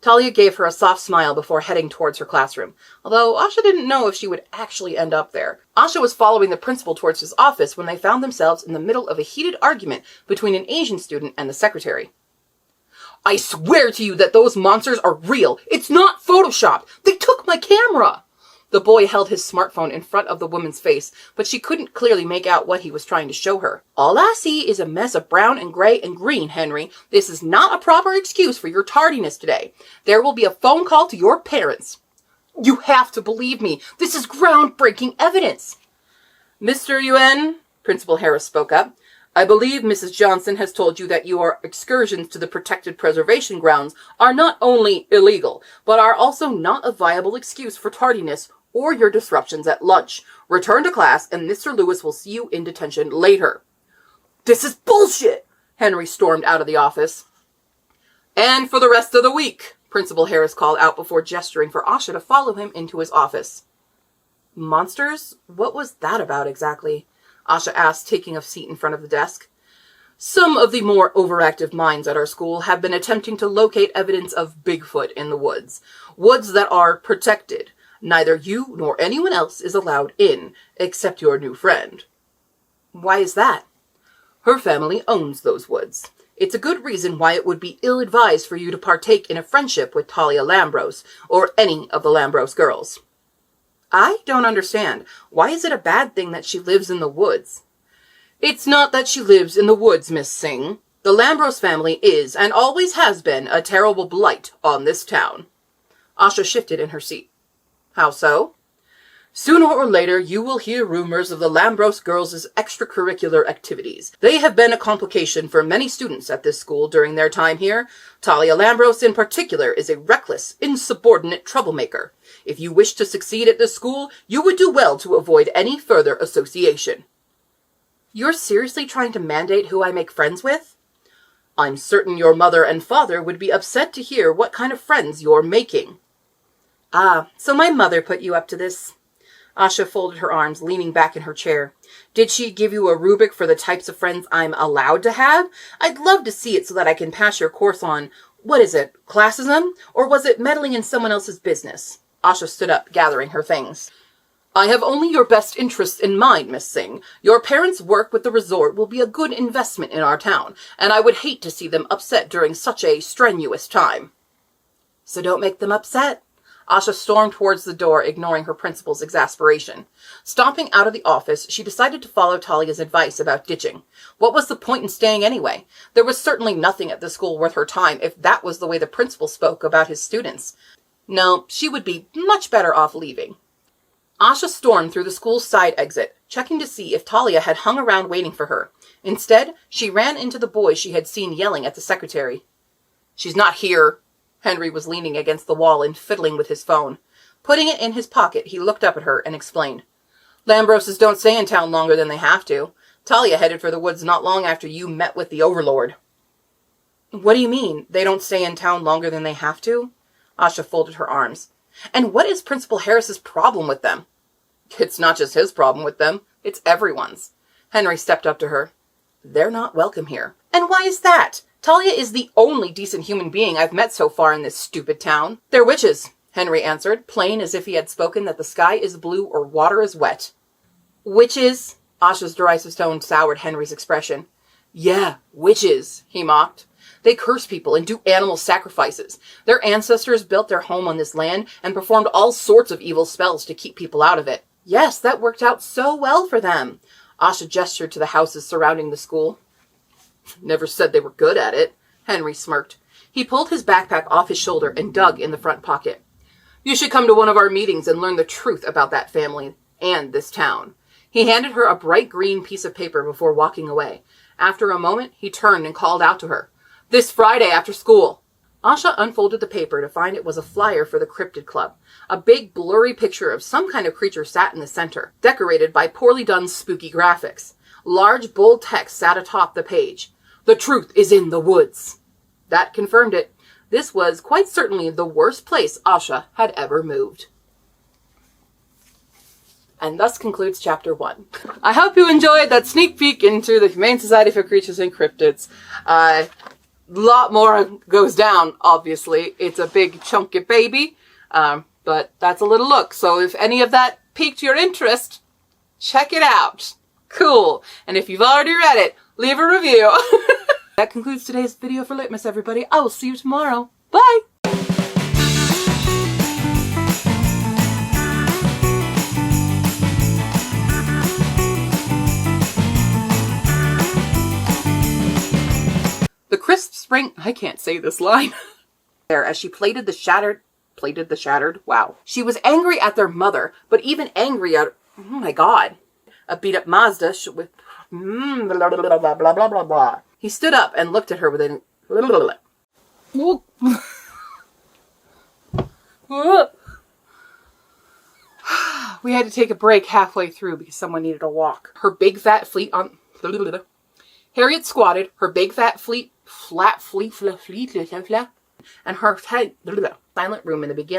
[SPEAKER 1] Talia gave her a soft smile before heading towards her classroom, although Asha didn't know if she would actually end up there. Asha was following the principal towards his office when they found themselves in the middle of a heated argument between an Asian student and the secretary. I swear to you that those monsters are real. It's not Photoshop. They took my camera. The boy held his smartphone in front of the woman's face, but she couldn't clearly make out what he was trying to show her. All I see is a mess of brown and gray and green, Henry. This is not a proper excuse for your tardiness today. There will be a phone call to your parents. You have to believe me. This is groundbreaking evidence. Mr. Yuen, Principal Harris spoke up, I believe Mrs. Johnson has told you that your excursions to the protected preservation grounds are not only illegal, but are also not a viable excuse for tardiness or your disruptions at lunch. Return to class, and Mr. Lewis will see you in detention later." "This is bullshit!" Henry stormed out of the office. "And for the rest of the week," Principal Harris called out before gesturing for Asha to follow him into his office. "Monsters? What was that about exactly?" Asha asked, taking a seat in front of the desk. "Some of the more overactive minds at our school have been attempting to locate evidence of Bigfoot in the woods. Woods that are protected. Neither you nor anyone else is allowed in, except your new friend." "Why is that?" "Her family owns those woods. It's a good reason why it would be ill-advised for you to partake in a friendship with Talia Lambros, or any of the Lambros girls." "I don't understand. Why is it a bad thing that she lives in the woods?" "It's not that she lives in the woods, Miss Singh. The Lambros family is, and always has been, a terrible blight on this town." Asha shifted in her seat. "How so?" "Sooner or later, you will hear rumors of the Lambros girls' extracurricular activities. They have been a complication for many students at this school during their time here. Talia Lambros, in particular, is a reckless, insubordinate troublemaker. If you wish to succeed at this school, you would do well to avoid any further association." "You're seriously trying to mandate who I make friends with?" "I'm certain your mother and father would be upset to hear what kind of friends you're making." "Ah, so my mother put you up to this." Asha folded her arms, leaning back in her chair. "Did she give you a rubric for the types of friends I'm allowed to have? I'd love to see it so that I can pass your course on, what is it, classism? Or was it meddling in someone else's business?" Asha stood up, gathering her things. "I have only your best interests in mind, Miss Singh. Your parents' work with the resort will be a good investment in our town, and I would hate to see them upset during such a strenuous time." "So don't make them upset." Asha stormed towards the door, ignoring her principal's exasperation. Stomping out of the office, she decided to follow Talia's advice about ditching. What was the point in staying anyway? There was certainly nothing at the school worth her time if that was the way the principal spoke about his students. No, she would be much better off leaving. Asha stormed through the school's side exit, checking to see if Talia had hung around waiting for her. Instead, she ran into the boy she had seen yelling at the secretary. "She's not here." Henry was leaning against the wall and fiddling with his phone. Putting it in his pocket, he looked up at her and explained. "Lambroses don't stay in town longer than they have to. Talia headed for the woods not long after you met with the Overlord." "What do you mean, they don't stay in town longer than they have to?" Asha folded her arms. "And what is Principal Harris's problem with them?" "It's not just his problem with them. It's everyone's." Henry stepped up to her. "They're not welcome here." "And why is that? Talia is the only decent human being I've met so far in this stupid town." "They're witches," Henry answered, plain as if he had spoken that the sky is blue or water is wet. "Witches?" Asha's derisive tone soured Henry's expression. "Yeah, witches," he mocked. "They curse people and do animal sacrifices. Their ancestors built their home on this land and performed all sorts of evil spells to keep people out of it." "Yes, that worked out so well for them." Asha gestured to the houses surrounding the school. "Never said they were good at it," Henry smirked. He pulled his backpack off his shoulder and dug in the front pocket. "You should come to one of our meetings and learn the truth about that family and this town." He handed her a bright green piece of paper before walking away. After a moment, he turned and called out to her. "This Friday after school." Asha unfolded the paper to find it was a flyer for the Cryptid Club. A big, blurry picture of some kind of creature sat in the center, decorated by poorly done spooky graphics. Large, bold text sat atop the page. "The truth is in the woods." That confirmed it. This was quite certainly the worst place Asha had ever moved. And thus concludes Chapter 1. I hope you enjoyed that sneak peek into the Humane Society for Creatures and Cryptids. A lot more goes down, obviously. It's a big, chunky baby, but that's a little look. So if any of that piqued your interest, check it out. Cool. And if you've already read it, leave a review. That concludes today's video for Litmas, everybody. I will see you tomorrow. Bye! The crisp spring... I can't say this line. There, as she plated the shattered... Wow. She was angry at their mother, but even angry at... Oh my god. A beat-up Mazda with... blah, blah, blah, blah, blah, blah, blah. He stood up and looked at her with an... We had to take a break halfway through because someone needed a walk. Her big fat fleet on... Harriet squatted, her big fat fleet, and her head... Silent room in the big...